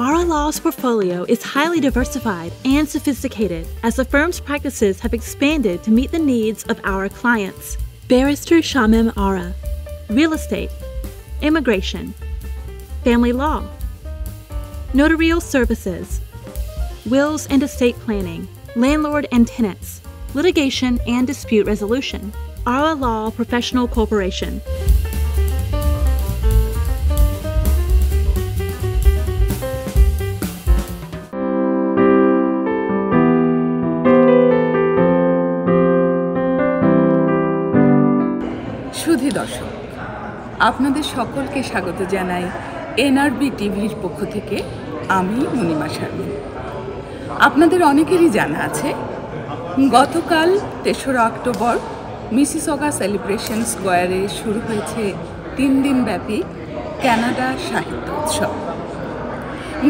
Ara Law's portfolio is highly diversified and sophisticated as the firm's practices have expanded to meet the needs of our clients. Barrister Shamim Ara, real estate, immigration, family law, notarial services, wills and estate planning, landlord and tenants, litigation and dispute resolution. Ara Law Professional Corporation. সুধী দর্শক, আপনাদের সকলকে স্বাগত জানাই NRB টিভির পক্ষ থেকে। আমি মনিমা শারমিন। আপনাদের অনেকেরই জানা আছে, গতকাল ৩রা অক্টোবর মিসিসগা সেলিব্রেশন স্কোয়ারে শুরু হয়েছে ৩ দিনব্যাপী কানাডা সাহিত্য উৎসব।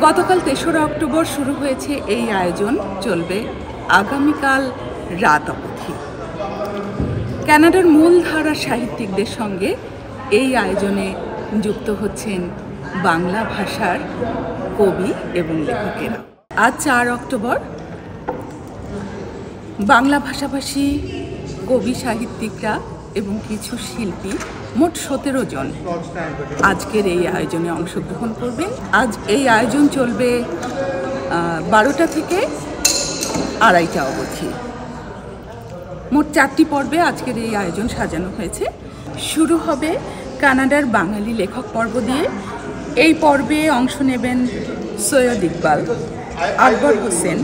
গতকাল ৩রা অক্টোবর শুরু হয়েছে এই আয়োজন, চলবে আগামীকাল রাত অবধি। কানাডার মূলধারার সাহিত্যিকদের সঙ্গে এই আয়োজনে যুক্ত হচ্ছেন বাংলা ভাষার কবি এবং লেখকেরা। আজ ৪ অক্টোবর বাংলা ভাষাভাষী কবি সাহিত্যিকরা এবং কিছু শিল্পী, মোট ১৭ জন আজকের এই আয়োজনে অংশগ্রহণ করবেন। আজ এই আয়োজন চলবে ১২টা থেকে ২:৩০ অবধি। মোট ৪টি পর্বে আজকের এই আয়োজন সাজানো হয়েছে। শুরু হবে কানাডার বাঙালি লেখক পর্ব দিয়ে। এই পর্বে অংশ নেবেন সৈয়দ ইকবাল, আকবর হোসেন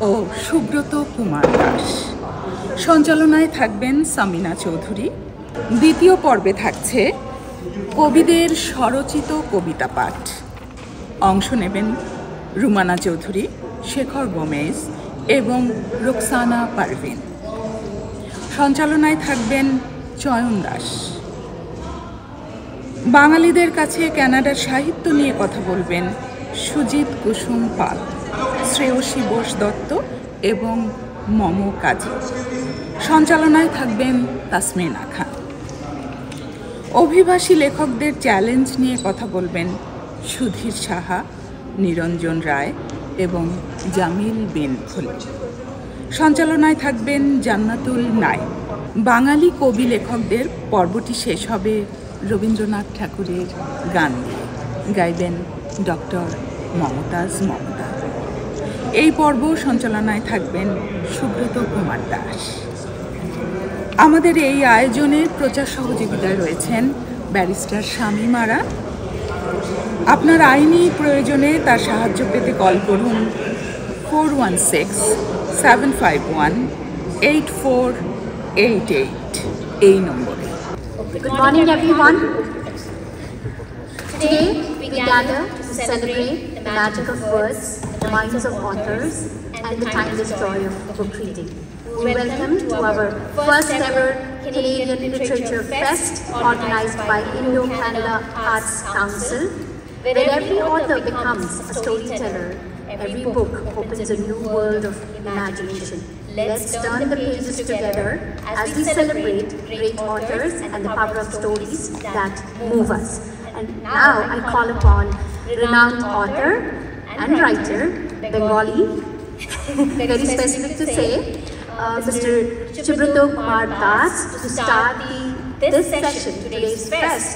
ও সুব্রত কুমার দাস। সঞ্চালনায় থাকবেন সামিনা চৌধুরী। দ্বিতীয় পর্বে থাকছে কবিদের স্বরচিত কবিতা পাঠ। অংশ নেবেন রুমানা চৌধুরী, শেখর গোমেজ এবং রোকসানা পারভিন। সঞ্চালনায় থাকবেন চয়ন দাস। বাঙালিদের কাছে কানাডার সাহিত্য নিয়ে কথা বলবেন সুজিত কুসুম পাল, শ্রেয়সী বোস দত্ত এবং মম কাজী। সঞ্চালনায় থাকবেন তাসমিনা খান। অভিবাসী লেখকদের চ্যালেঞ্জ নিয়ে কথা বলবেন সুধীর সাহা, নিরঞ্জন রায় এবং জামিল বিন খলিল। সঞ্চালনায় থাকবেন জান্নাতুল নাইম। বাঙালি কবি লেখকদের পর্বটি শেষ হবে রবীন্দ্রনাথ ঠাকুরের গান দিয়ে। গাইবেন ডক্টর মমতাজ মমতা। এই পর্ব সঞ্চালনায় থাকবেন সুব্রত কুমার দাস। আমাদের এই আয়োজনের প্রচার সহযোগিতায় রয়েছেন ব্যারিস্টার শামীম আরা। আপনার আইনি প্রয়োজনে তার সাহায্য পেতে কল করুন 416-751-8488 এই নম্বরে। Good morning, everyone. Today we gather to celebrate the magic of words, the minds of authors, and the timeless joy of book reading. We welcome to our first ever Canadian Literature Fest, organized by Indo-Canada Arts Council, where every author becomes a storyteller. Every book opens a new world of imagination. Let's turn the pages together as we celebrate great authors and the power of stories that move us. And now I call upon renowned author and writer, Bengali, very specific to say, Mr. Subrata Kumar Das, to start this session, today's fest,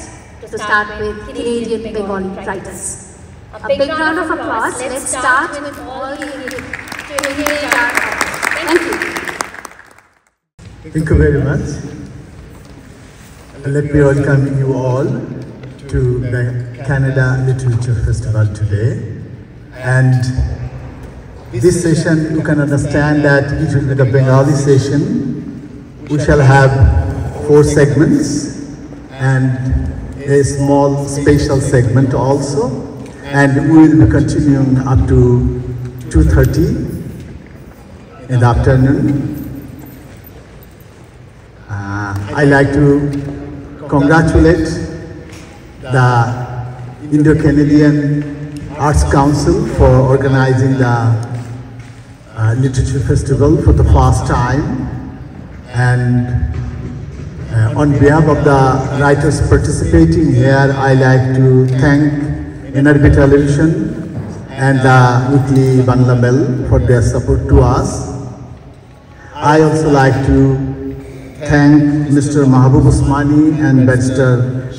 to start with Canadian Bengali writers. A big round of applause. Let's start with all the Canadian authors. Thank you. Thank you very much. Let me welcome you all to the Canada Literature Festival today. And this session, you can understand that it will be the Bengali session. We shall have 4 segments and a small special segment also. And we will be continuing up to 2:30 in the afternoon. I like to congratulate the Indo-Canadian Arts Council for organizing the Literature Festival for the first time. And on behalf of the writers participating here, I like to thank NRB Television and the weekly Bangla Bell for their support to us. I also like to thank Mr. Mahabub Usmani and Barrister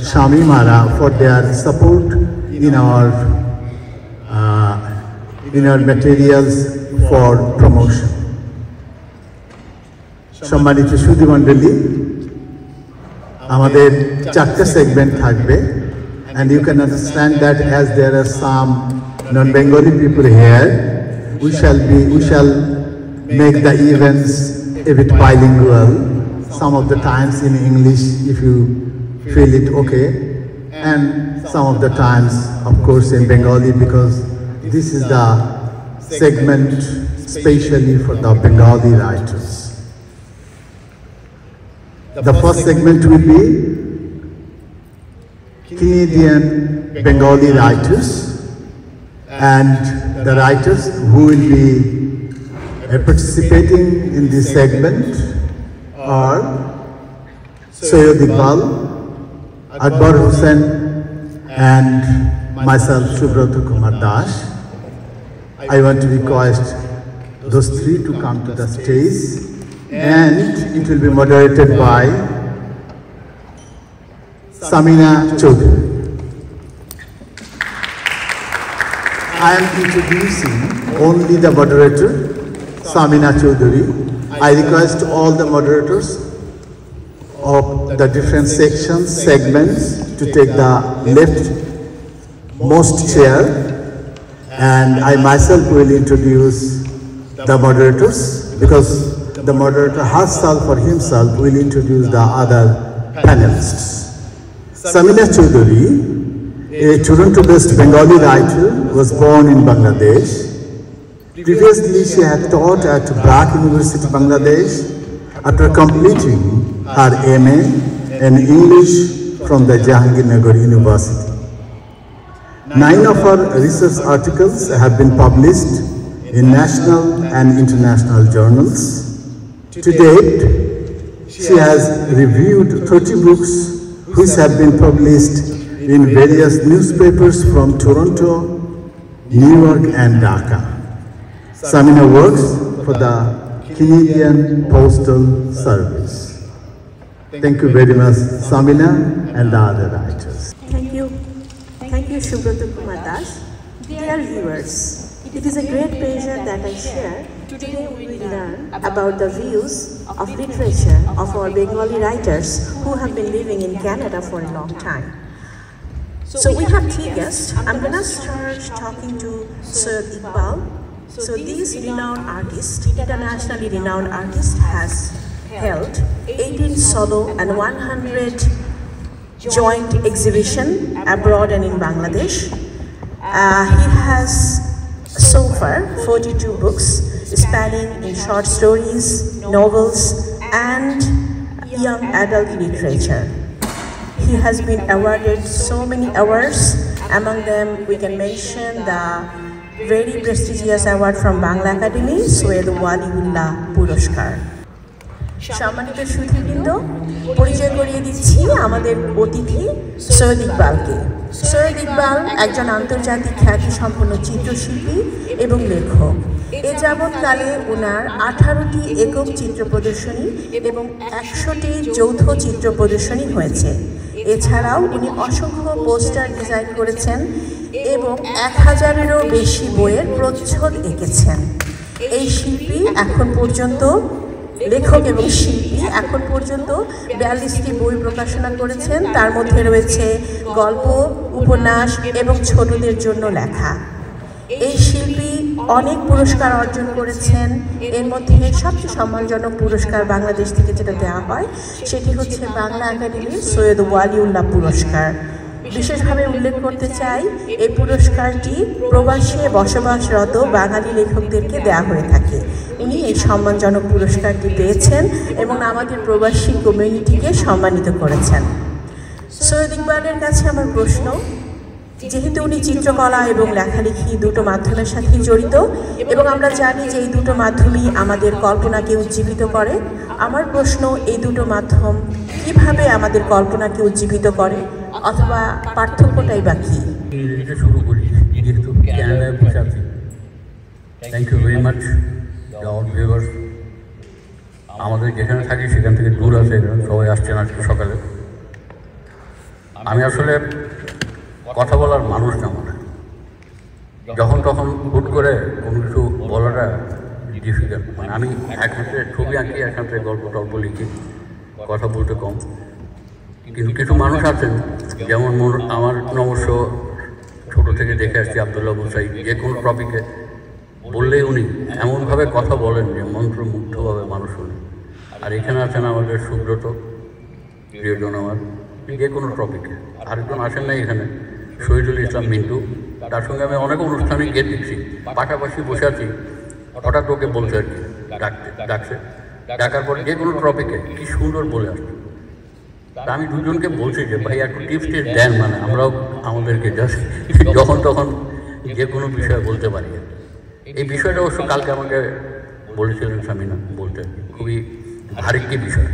Shamim Ara for their support in our materials for promotion. সম্মানিত সুধী মণ্ডলী, আমাদের 4টা segment থাকবে, and you can understand that as there are some non-Bengali people here, we shall make the events a bit bilingual, some of the times in English if you feel it okay, and some of the times of course in Bengali, because this is the segment specially for the Bengali writers. The first segment will be Canadian Bengali writers, and the writers who will be participating in this segment are Soyod Iqbal, Akbar Hussain, and myself, Subroto Kumar Das. I want to request those three to come to the stage, and it will be moderated by Samina Choudhury. I am introducing only the moderator, Samina Choudhury. I request all the moderators of the different sections, segments, to take the leftmost chair, and I myself will introduce the moderators, because the moderator herself or himself will introduce the other panelists. Samina Choudhury, a Toronto-based Bengali writer, was born in Bangladesh. Previously, she had taught at Brak University, Bangladesh, after completing her MA in English from the Jahangirnagar University. 9 of her research articles have been published in national and international journals. To date, she has reviewed 30 books which have been published in various newspapers from Toronto, New York, and Dhaka. Samina works for the Canadian Postal Service. Thank you very much, Samina and the other writers. Thank you, Subroto Kumar Das. Dear viewers, it is a great pleasure that I share. Today we will learn about the views of literature of our Bengali writers who have been living in Canada for a long time. So we have 3 guests. I'm going to start talking to Soyod Iqbal. So this renowned artist, internationally renowned artist, has held 18 solo and 100 joint exhibition abroad and in Bangladesh. He has so far 42 books spanning in short stories, novels, and young adult literature. He has been awarded so many awards. Among them, we can mention the very prestigious award from Bangla Academy, Soyod Waliullah Puroskar. সম্মানিত সুধীবৃন্দ, পরিচয় করিয়ে দিচ্ছি আমাদের অতিথি সৈয়দ ইকবালকে। সৈয়দ ইকবাল একজন আন্তর্জাতিক খ্যাতিসম্পন্ন চিত্রশিল্পী এবং লেখক। এ যাবৎকালে ওনার 18টি একক চিত্র প্রদর্শনী এবং 100টি যৌথ চিত্র প্রদর্শনী হয়েছে। এছাড়াও উনি অসংখ্য পোস্টার ডিজাইন করেছেন এবং 1000-এরও বেশি বইয়ের প্রচ্ছদ এঁকেছেন। এই শিল্পী এখন পর্যন্ত লেখক এবং শিল্পী এখন পর্যন্ত 42টি বই প্রকাশনা করেছেন। তার মধ্যে রয়েছে গল্প, উপন্যাস এবং ছোটদের জন্য লেখা। এই শিল্পী অনেক পুরস্কার অর্জন করেছেন। এর মধ্যে সবচেয়ে সম্মানজনক পুরস্কার বাংলাদেশ থেকে যেটা দেওয়া হয় সেটি হচ্ছে বাংলা একাডেমির সৈয়দ ওয়ালিউল্লাহ পুরস্কার। বিশেষভাবে উল্লেখ করতে চাই, এই পুরস্কারটি প্রবাসে বসবাসরত বাঙালি লেখকদেরকে দেওয়া হয়ে থাকে। উনি এই সম্মানজনক পুরস্কারটি পেয়েছেন এবং আমাদের প্রবাসী কমিউনিটিকে সম্মানিত করেছেন। সৈয়দ ইকবালের কাছে আমার প্রশ্ন, যেহেতু উনি চিত্রকলা এবং লেখালেখি দুটো মাধ্যমের সাথে জড়িত এবং আমরা জানি যে এই দুটো মাধ্যমই আমাদের কল্পনাকে উজ্জীবিত করে, আমার প্রশ্ন, এই দুটো মাধ্যম কিভাবে আমাদের কল্পনাকে উজ্জীবিত করে অথবা পার্থক্যটাই বা কী? শুরু করি, যেহেতু ক্যানাডায় বসে Thank you very much, all viewers. আমাদের যেখানে থাকি সেখান থেকে দূর আছে, সবাই আসছেন আজকে সকালে। আমি আসলে কথা বলার মানুষ না, মনে যখন তখন হুট করে কোনো কিছু বলাটা ডিফিকাল্ট। মানে আমি এক হাতে ছবি আঁকি, এক হাতে গল্প টল্প লিখি, কথা বলতে কম। কিন্তু কিছু মানুষ আছেন, যেমন আমার নবস্য ছোটো থেকে দেখে আসছি আব্দুল্লাহ বুসাই, যে কোনো টপিকে বললেই উনি এমনভাবে কথা বলেন যে মন্ত্রমুগ্ধভাবে মানুষ শুনে। আর এখানে আছেন আমাদের সুব্রত, প্রিয়জন আমার, যে কোনো টপিকে। আরেকজন আসেন না এখানে, শহীদুল ইসলাম মিন্টু, তার সঙ্গে আমি অনেক অনুষ্ঠানে গিয়ে দেখছি, পাশাপাশি বসে আছি, হঠাৎ ওকে বলছে আর কি, ডাকছে, ডাকার পরে যে কোনো টপিকে কী সুন্দর বলে আসছে। তা আমি দুজনকে বলছি যে ভাই একটু টিপস দেন, মানে আমরাও আমাদেরকে জাস্ট যখন তখন যে কোনো বিষয়ে বলতে পারি। এই বিষয়টা অবশ্য কালকে আমাকে বলেছিলেন সামিনা, বলতে খুবই ভারী একটি বিষয়।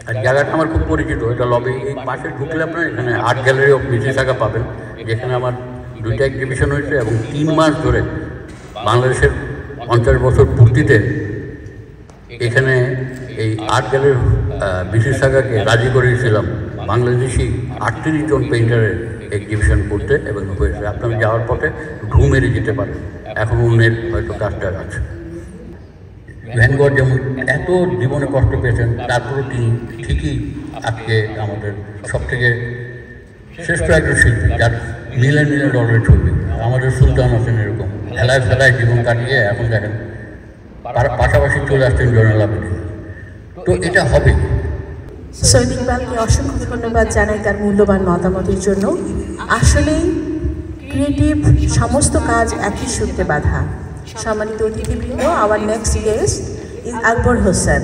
আর জায়গাটা আমার খুব পরিচিত, এটা লবি, এই পাশে ঢুকলে আপনার এখানে আর্ট গ্যালারি অফ মিসিসাগা পাবেন, যেখানে আমার 2টা এক্সিবিশন হয়েছে এবং 3 মাস ধরে বাংলাদেশের 50 বছর পূর্তিতে এখানে এই আর্ট গ্যালারি মিসিসাগাকে রাজি করিয়েছিলাম বাংলাদেশি 38 জন পেইন্টারের এক্সিবিশন করতে, এবং হয়েছে। আপনারা যাওয়ার পথে ঢু মেরে যেতে পারেন, এখন অন্যের হয়তো কাজটা আছে। ভ্যান গঘ যেমন এত জীবনে কষ্ট পেয়েছেন, তারপরে তিনি ঠিকই আজকে আমাদের সবথেকে শ্রেষ্ঠ একজন শিল্পী, যার মিলিয়ন মিলিয়ন ডলারের ছবি। আমাদের সুলতান আছেন এরকম খেলায় ফেলায় জীবন কাটিয়ে এখন দেখেন পাশাপাশি চলে আসছেন জয়নাল আবেদিন। তো এটা হবে। সৈয়দ ইকবালকে অসংখ্য ধন্যবাদ জানাই তার মূল্যবান মতামতের জন্য। আসলেই ক্রিয়েটিভ সমস্ত কাজ একই সূত্রে বাঁধা। সম্মানিত অতিথিবৃন্দ, hour next guest is Akbar Hossain.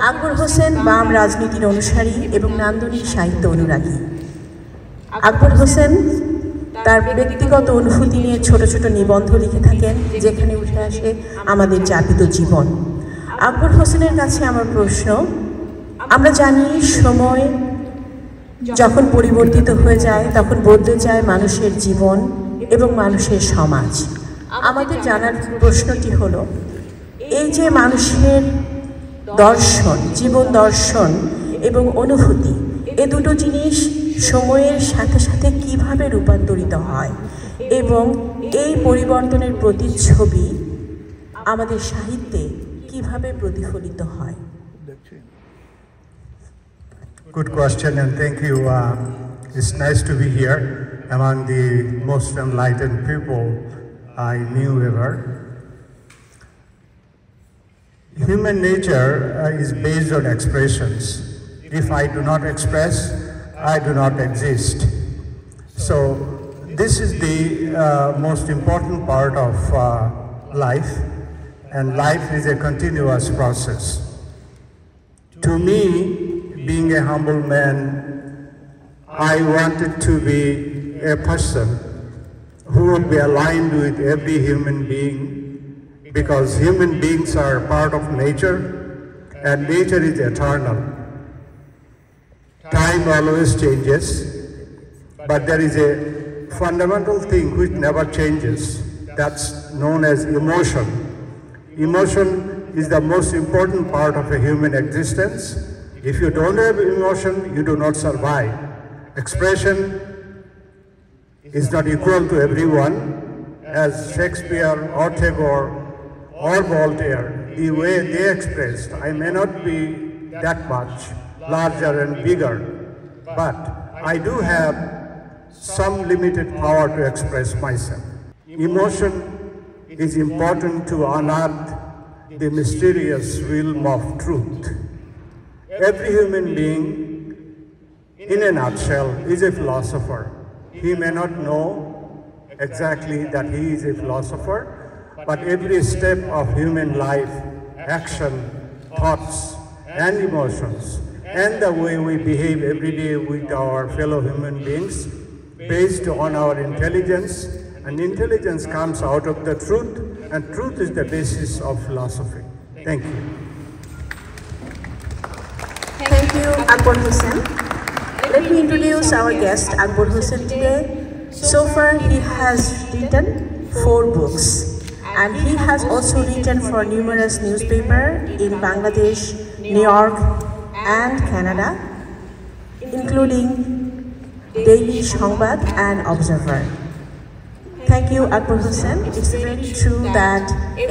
Akbar Hossain বাম রাজনীতির অনুসারী এবং নান্দনিক সাহিত্য অনুরাগী। আকবর হোসেন তার ব্যক্তিগত অনুভূতি নিয়ে ছোট ছোট নিবন্ধ লিখে থাকেন, যেখানে উঠে আসে আমাদের যাপিত জীবন। আকবর হোসেনের কাছে আমার প্রশ্ন, আমরা জানি সময় যখন পরিবর্তিত হয়ে যায় তখন বদলে যায় মানুষের জীবন এবং মানুষের সমাজ। আমাদের জানার প্রশ্নটি হলো, এই যে মানুষের দর্শন, জীবন দর্শন এবং অনুভূতি, এ দুটো জিনিস সময়ের সাথে সাথে কিভাবে রূপান্তরিত হয় এবং এই পরিবর্তনের প্রতিচ্ছবি আমাদের সাহিত্যে কিভাবে প্রতিফলিত হয়? Good question, and thank you. It's nice to be here among the most enlightened people I knew ever. Human nature is based on expressions. If I do not express, I do not exist. So this is the most important part of life, and life is a continuous process. To me, being a humble man, I wanted to be a person who would be aligned with every human being, because human beings are part of nature and nature is eternal. Time always changes, but there is a fundamental thing which never changes. That's known as emotion. Emotion is the most important part of a human existence. If you don't have emotion, you do not survive. Expression is not equal to everyone. As Shakespeare or Tagore or Voltaire, the way they expressed, I may not be that much larger and bigger, but I do have some limited power to express myself. Emotion is important to unearth the mysterious realm of truth. Every human being, in a nutshell, is a philosopher. He may not know exactly that he is a philosopher, but every step of human life, action, thoughts, and emotions, and the way we behave every day with our fellow human beings, based on our intelligence, and intelligence comes out of the truth, and truth is the basis of philosophy. Thank you. Thank you, Akbar Hossain. Let me introduce our guest, Akbar Hossain, today. So far, he has written 4 books, and he has also written for numerous newspapers in Bangladesh, New York, and Canada, including Daily Sangbad and Observer. Thank you, Akbar Hussain. It's very true that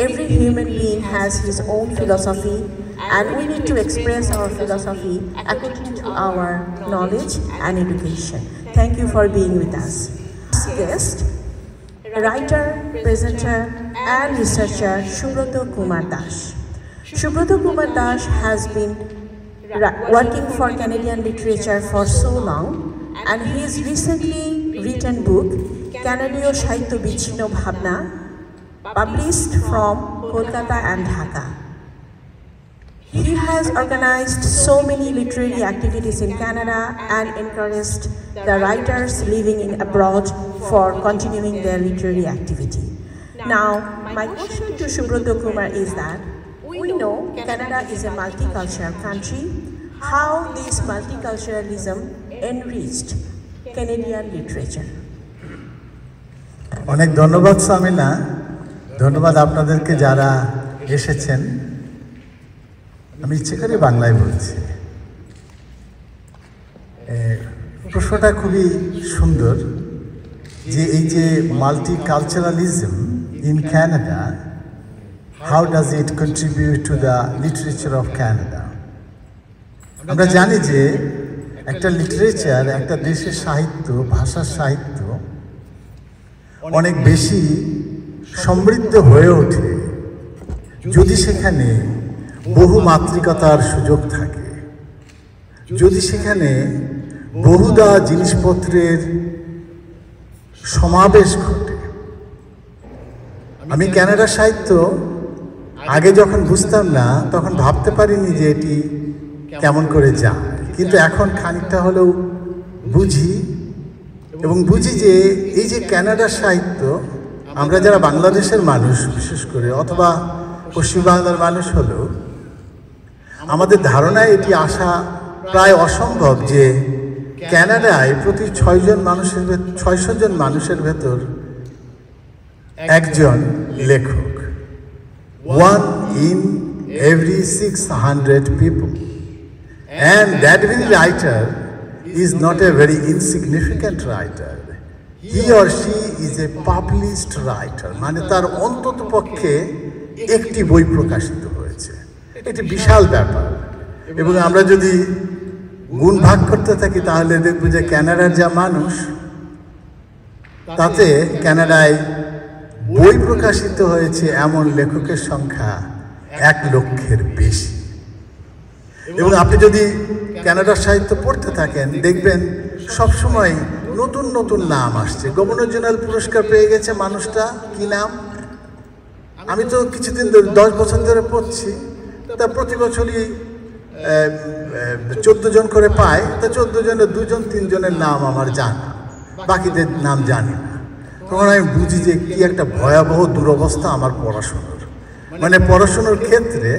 every human being has his own philosophy, and we need to express our philosophy according to our knowledge and education. Thank you for being with us. Guest, writer, presenter, and researcher Subroto Kumar Das. Subroto Kumar Das has been working for Canadian literature for so long, and his recently written book, Canadian Sahitya Bichino Bhabna, published from Kolkata and Dhaka. He has organized so many literary activities in Canada and encouraged the writers living in abroad for continuing their literary activity. Now, my question to Subroto Kumar is that we know Canada is a multicultural country. How this multiculturalism enriched Canadian literature? অনেক ধন্যবাদ সামিনা, ধন্যবাদ আপনাদেরকে যারা এসেছেন। আমি ইচ্ছে করে বাংলায় বলছি। প্রশ্নটা খুবই সুন্দর যে এই যে multiculturalism in Canada, how does it contribute to the literature of Canada. আমরা জানি যে একটা লিটারেচার, একটা দেশের সাহিত্য, ভাষার সাহিত্য অনেক বেশি সমৃদ্ধ হয়ে ওঠে যদি সেখানে বহুমাত্রিকতার সুযোগ থাকে, যদি সেখানে বহুদা জিনিসপত্রের সমাবেশ ঘটে। আমি কানাডা সাহিত্য আগে যখন বুঝতাম না তখন ভাবতে পারিনি যে এটি কেমন করে যায়, কিন্তু এখন খানিকটা হলেও বুঝি, এবং বুঝি যে এই যে কানাডা সাহিত্য, আমরা যারা বাংলাদেশের মানুষ বিশেষ করে অথবা পশ্চিমবাংলার মানুষ হলেও আমাদের ধারণায় এটি আসা প্রায় অসম্ভব যে কানাডায় প্রতি 600 জন মানুষের ভেতর একজন লেখক, 1 in every 600 people, and that very writer is not a very insignificant writer. He or she is a published writer, মানে তার অন্তত পক্ষে একটি বই প্রকাশিত হয়েছে। এটি বিশাল ব্যাপার, এবং আমরা যদি গুণ ভাগ করতে থাকি তাহলে দেখব যে কানাডার যা মানুষ, তাতে কানাডায় বই প্রকাশিত হয়েছে এমন লেখকের সংখ্যা 1 লক্ষের বেশি। এবং আপনি যদি কানাডার সাহিত্য পড়তে থাকেন দেখবেন সবসময় নতুন নতুন নাম আসছে। গভর্নর জেনারেল পুরস্কার পেয়ে গেছে মানুষটা, কি নাম? আমি তো কিছুদিন 10 বছর ধরে পড়ছি, তা প্রতি বছরই 14 জন করে পায়, তা 14 জনের 2 জন 3 জনের নাম আমার জানা, বাকিদের নাম জানি না। তখন আমি বুঝি যে কি একটা ভয়াবহ দুরবস্থা আমার পড়াশোনার, মানে পড়াশোনার ক্ষেত্রে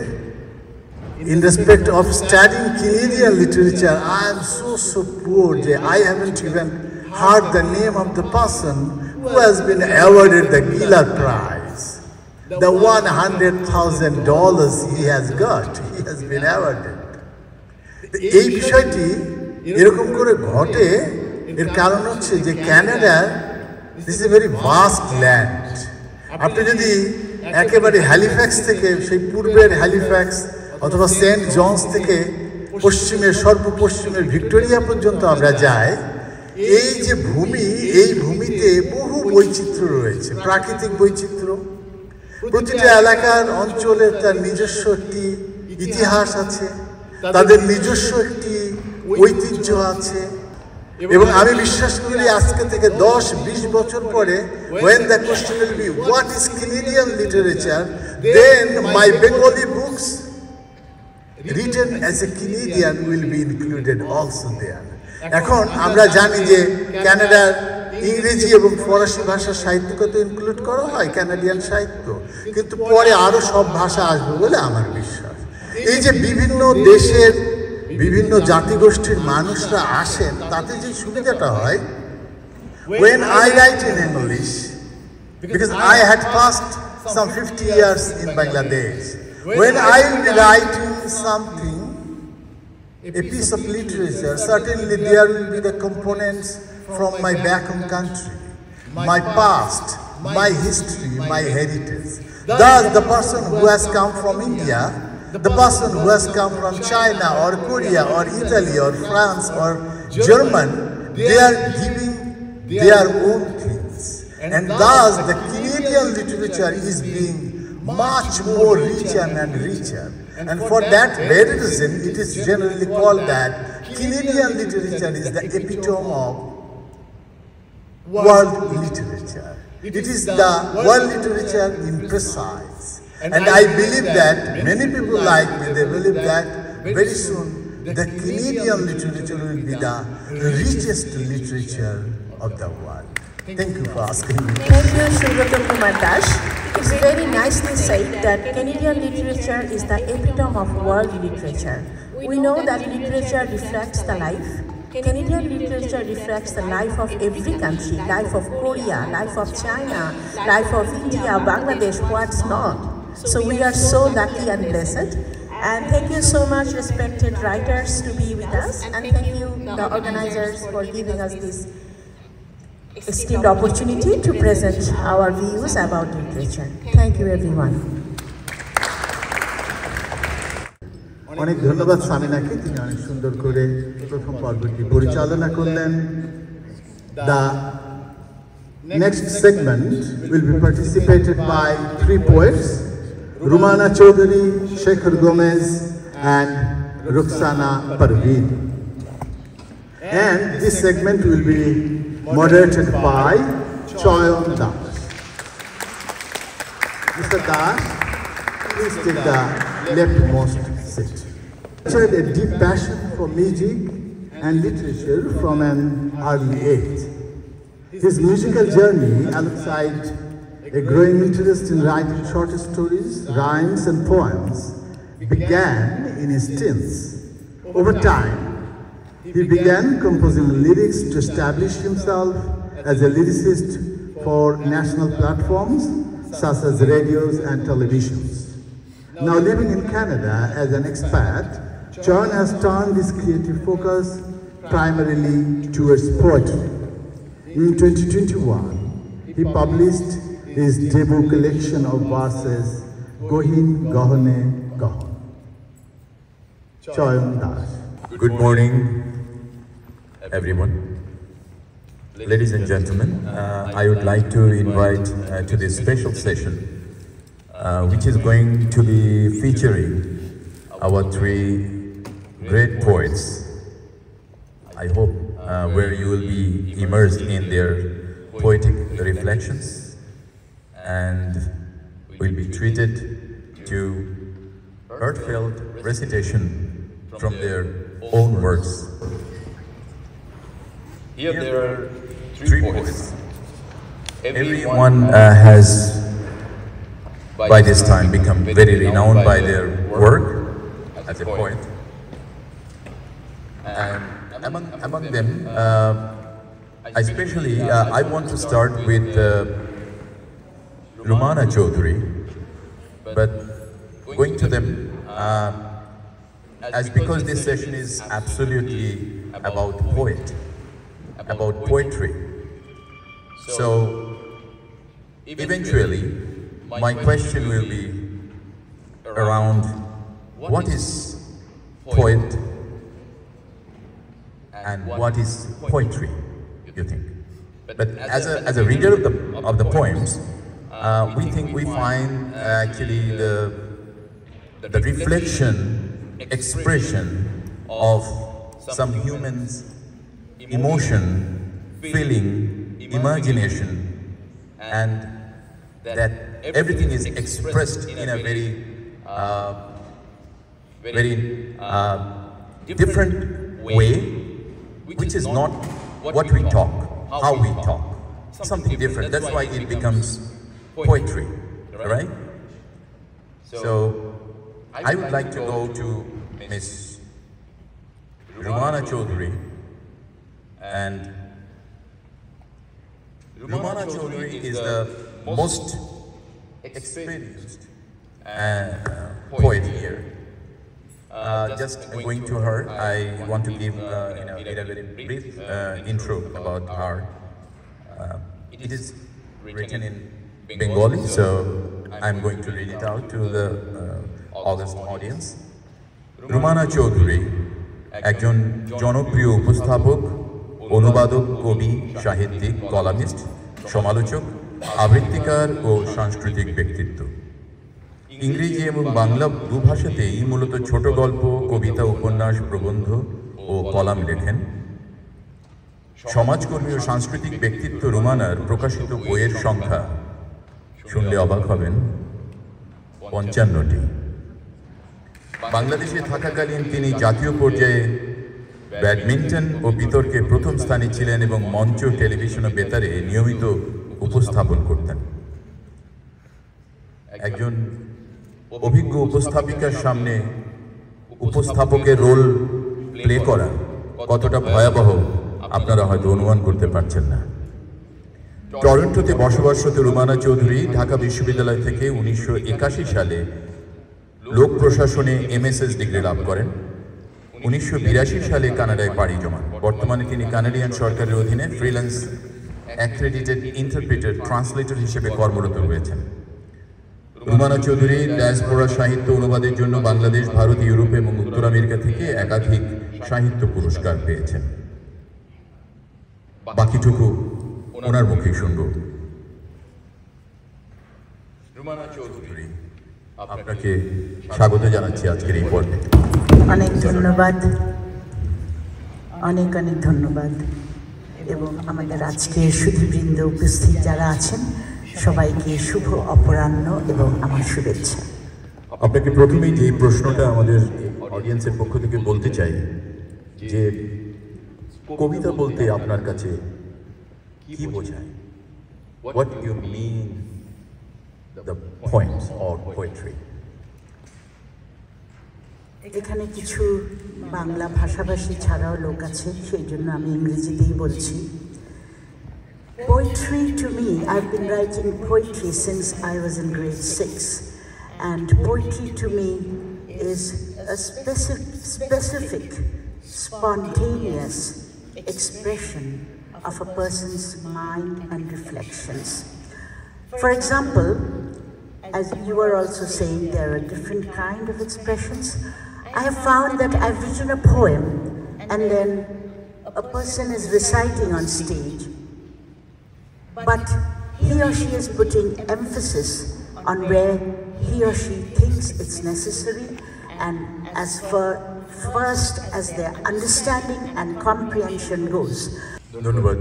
in respect of studying Canadian literature, I am so poor that I haven't even heard the name of the person who has been awarded the Giller Prize. The $100,000 he has got, he has been awarded. এই বিষয়টি এরকম করে ঘটে, এর কারণ হচ্ছে যে Canada this is a very vast land. আপনি যদি একেবারে হ্যালিফ্যাক্স থেকে, সেই পূর্বের হ্যালিফ্যাক্স অথবা সেন্ট জনস থেকে পশ্চিমের সর্বপশ্চিমের ভিক্টোরিয়া পর্যন্ত আমরা যাই, এই যে ভূমি, এই ভূমিতে বহু বৈচিত্র্য রয়েছে, প্রাকৃতিক বৈচিত্র্য। প্রতিটা এলাকার অঞ্চলের তার নিজস্ব একটি ইতিহাস আছে, তাদের নিজস্ব একটি ঐতিহ্য আছে। এবং আমি বিশ্বাস করি আজকে থেকে 10-20 বছর পরে, when the question will be what is Canadian literature, then my Bengali books written as a Canadian will be included also there. এখন আমরা জানি যে কানাডার ইংরেজি এবং ফরাসি ভাষার সাহিত্যকে তো ইনক্লুড করা হয় কানাডিয়ান সাহিত্য, কিন্তু পরে আরো সব ভাষা আসবে বলে আমার বিশ্বাস। এই যে বিভিন্ন দেশের বিভিন্ন জাতিগোষ্ঠীর মানুষরা আসেন, তাতে যে সুবিধাটা হয়, when I write in English, because I had passed some 50 years in Bangladesh. When I will be writing something, a piece of literature, certainly there will be the components from my back home country, my past, my history, my heritage. Thus, the person who has come from India, the person who has come from China or Korea or Italy or France or German, they are giving their own things. And thus, the Canadian literature is being much more richer and richer. And for that very reason, it is generally called that Canadian literature is the epitome of world literature. It is the world literature in precise. And I believe that many people like me, they believe that very soon the Canadian literature will be the richest literature of the world. Thank you for asking me. Thank you, Subrata Kumar Das. It's very nicely said that Canadian literature is the epitome of world literature. We know that literature reflects the life. Canadian literature reflects the life of every country, life of Korea, life of China, life of India, Bangladesh, what's not. So we are so lucky and blessed. And thank you so much, respected writers, to be with us. And thank you, the organizers, for giving us this esteemed opportunity to present our views about literature. Thank you, everyone. অনেক ধন্যবাদ সামিনাকে, তিনি অনেক সুন্দর করে প্রথম পর্বটি পরিচালনা করলেন। The next segment will be participated by 3 poets, Rumana Chaudhary, Shekhar Gomez, and Rukhsana Parveen. And this segment will be moderated by Chayan Das. Mr. Das, please take the leftmost seat. He had a deep passion for music and literature from an early age. His musical journey, alongside a growing interest in writing short stories, rhymes, and poems, began in his teens. Over time, he began composing lyrics to establish himself as a lyricist for national platforms such as radios and televisions. Now living in Canada as an expat, Chayan has turned his creative focus primarily towards poetry. In 2021, he published his debut collection of verses, Gohin Gahone Gahon. Chayan Das. Good morning, everyone. Ladies and gentlemen, I would like to invite to this special session, which is going to be featuring our 3 great poets. I hope where you will be immersed in their poetic reflections and will be treated to heartfelt recitation from their own works. Here there are 3 poets. Everyone has by this time become very renowned by their work as a poet. And among them, especially I want to start with Rumana Chaudhary, but going to them as because this session is absolutely about poetry. So eventually my question will be around what is poet and what is poetry, you think? But as a reader of the poems, we think we find actually the reflection, expression of some humans' emotion, feeling, imagination, and that everything is expressed in a very different way, which is not what we talk, how we talk, something different. That's why it becomes poetry, right? So I would like to go to Miss Rumana Chaudhary, and Rumana Chaudhary is the most experienced poet here. Just going to her, I want to give a very brief intro about her. It is written in Bengali, so I'm going to read it out to the august audience. Rumana Chowdhury একজন জনপ্রিয় উপস্থাপক, অনুবাদক, কবি, সাহিত্যিক, columnist, সমালোচক, আবৃত্তিকার ও সাংস্কৃতিক ব্যক্তিত্ব। ইংরেজি এবং বাংলা দুভাষাতেই মূলত ছোট গল্প, কবিতা, উপন্যাস, প্রবন্ধ ও কলাম লেখেন। সমাজকর্মী ও সাংস্কৃতিক ব্যক্তিত্ব রুমানার প্রকাশিত বইয়ের সংখ্যা শুনলে অবাক হবেন, 55টি। বাংলাদেশে থাকাকালীন তিনি জাতীয় পর্যায়ে ব্যাডমিন্টন ও বিতর্কে প্রথম স্থানে ছিলেন এবং মঞ্চ, টেলিভিশন ও বেতারে নিয়মিত উপস্থাপন করতেন। একজন অভিজ্ঞ উপস্থাপিকার সামনে উপস্থাপকের রোল প্লে করা কতটা ভয়াবহ আপনারা হয়তো অনুমান করতে পারছেন না। টরন্টোতে বসবাসরত রুমানা চৌধুরী ঢাকা বিশ্ববিদ্যালয় থেকে 1981 সালে লোক প্রশাসনে MSS ডিগ্রি লাভ করেন। 1982 সালে কানাডায় পাড়ি জমান। বর্তমানে তিনি কানাডিয়ান সরকারের অধীনে ফ্রিল্যান্স অ্যাক্রেডিটেড ইন্টারপ্রিটার ট্রান্সলেটর হিসেবে কর্মরত রয়েছেন। রুমানা চৌধুরী ডায়াসপোরা সাহিত্য অনুবাদের জন্য বাংলাদেশ, ভারত, ইউরোপ এবং উত্তর আমেরিকা থেকে একাধিক সাহিত্য পুরস্কার পেয়েছেন। বাকিটুকু ওনার মুখেই শুনব। রুমানা চৌধুরী, আপনাকে স্বাগত জানাচ্ছি আজকের এই পর্বে। অনেক ধন্যবাদ, অনেক ধন্যবাদ। এবং আমাদের আজকে সুধীবৃন্দ উপস্থিত যারা আছেন সবাইকে শুভ অপরাহ্ন এবং আমার শুভেচ্ছা। আপনাকে প্রথমেই যে প্রশ্নটা আমাদের অডিয়েন্সের পক্ষ থেকে বলতে চাই যে কবিতা বলতে আপনার কাছে কি বোঝায়? What do you mean the poems or poetry? এখানে কিছু বাংলা ভাষাভাষী ছাড়াও লোক আছে, সেই জন্য আমি ইংরেজিতেই বলছি। Poetry to me, I've been writing poetry since I was in grade 6, and poetry to me is a specific, spontaneous expression of a person's mind and reflections. For example, as you were also saying, there are different kind of expressions. I have found that I've written a poem and then a person is reciting on stage, but he or she is putting emphasis on where he or she thinks it's necessary and as first as their understanding and comprehension goes. Dhanyabad.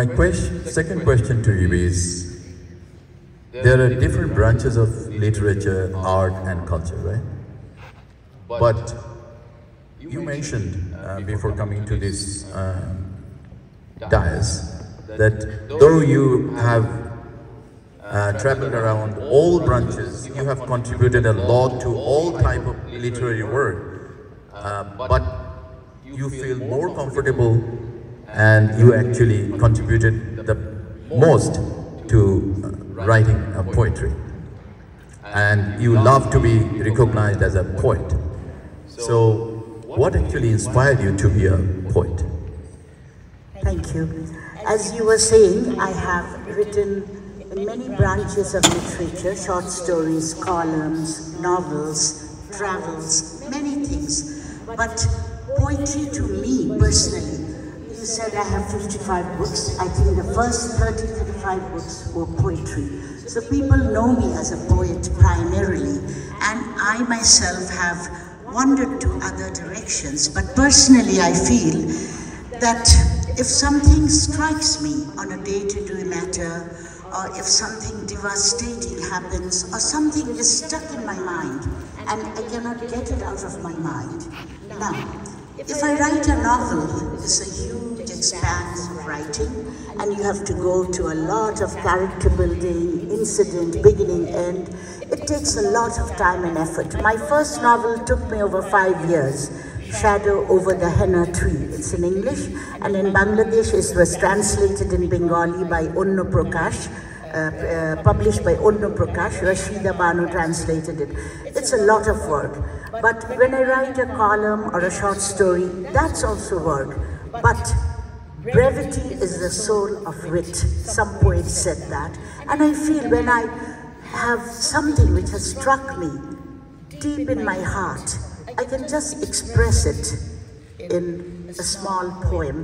My second question to you is, there are different branches of literature, art and culture, right? But you mentioned before coming to this dais that though you have traveled around all branches, you have contributed a lot to all type of literary work, but you feel more comfortable and you actually contributed the most to writing a poetry, and you love to be recognized as a poet. So what actually inspired you to be a poet? Thank you. As you were saying, I have written in many branches of literature, short stories, columns, novels, travels, many things. But poetry to me personally, you said I have 55 books. I think the first 35 books were poetry. So people know me as a poet primarily, and I myself have wandered to other directions. But personally I feel that if something strikes me on a day-to-day matter, or if something devastating happens, or something is stuck in my mind and I cannot get it out of my mind. Now, if I write a novel, it's a huge expanse of writing, and you have to go to a lot of character building, incident, beginning, end. It takes a lot of time and effort. My first novel took me over 5 years, Shadow Over the Henna Tree. It's in English, and in Bangladesh it was translated in Bengali by Onno Prakash, published by Onno Prakash. Rashida Banu translated it. It's a lot of work. But when I write a column or a short story, that's also work. But brevity is the soul of wit. Some poets said that. And I feel when I have something which has struck me deep in my heart, I can just express it in a small poem.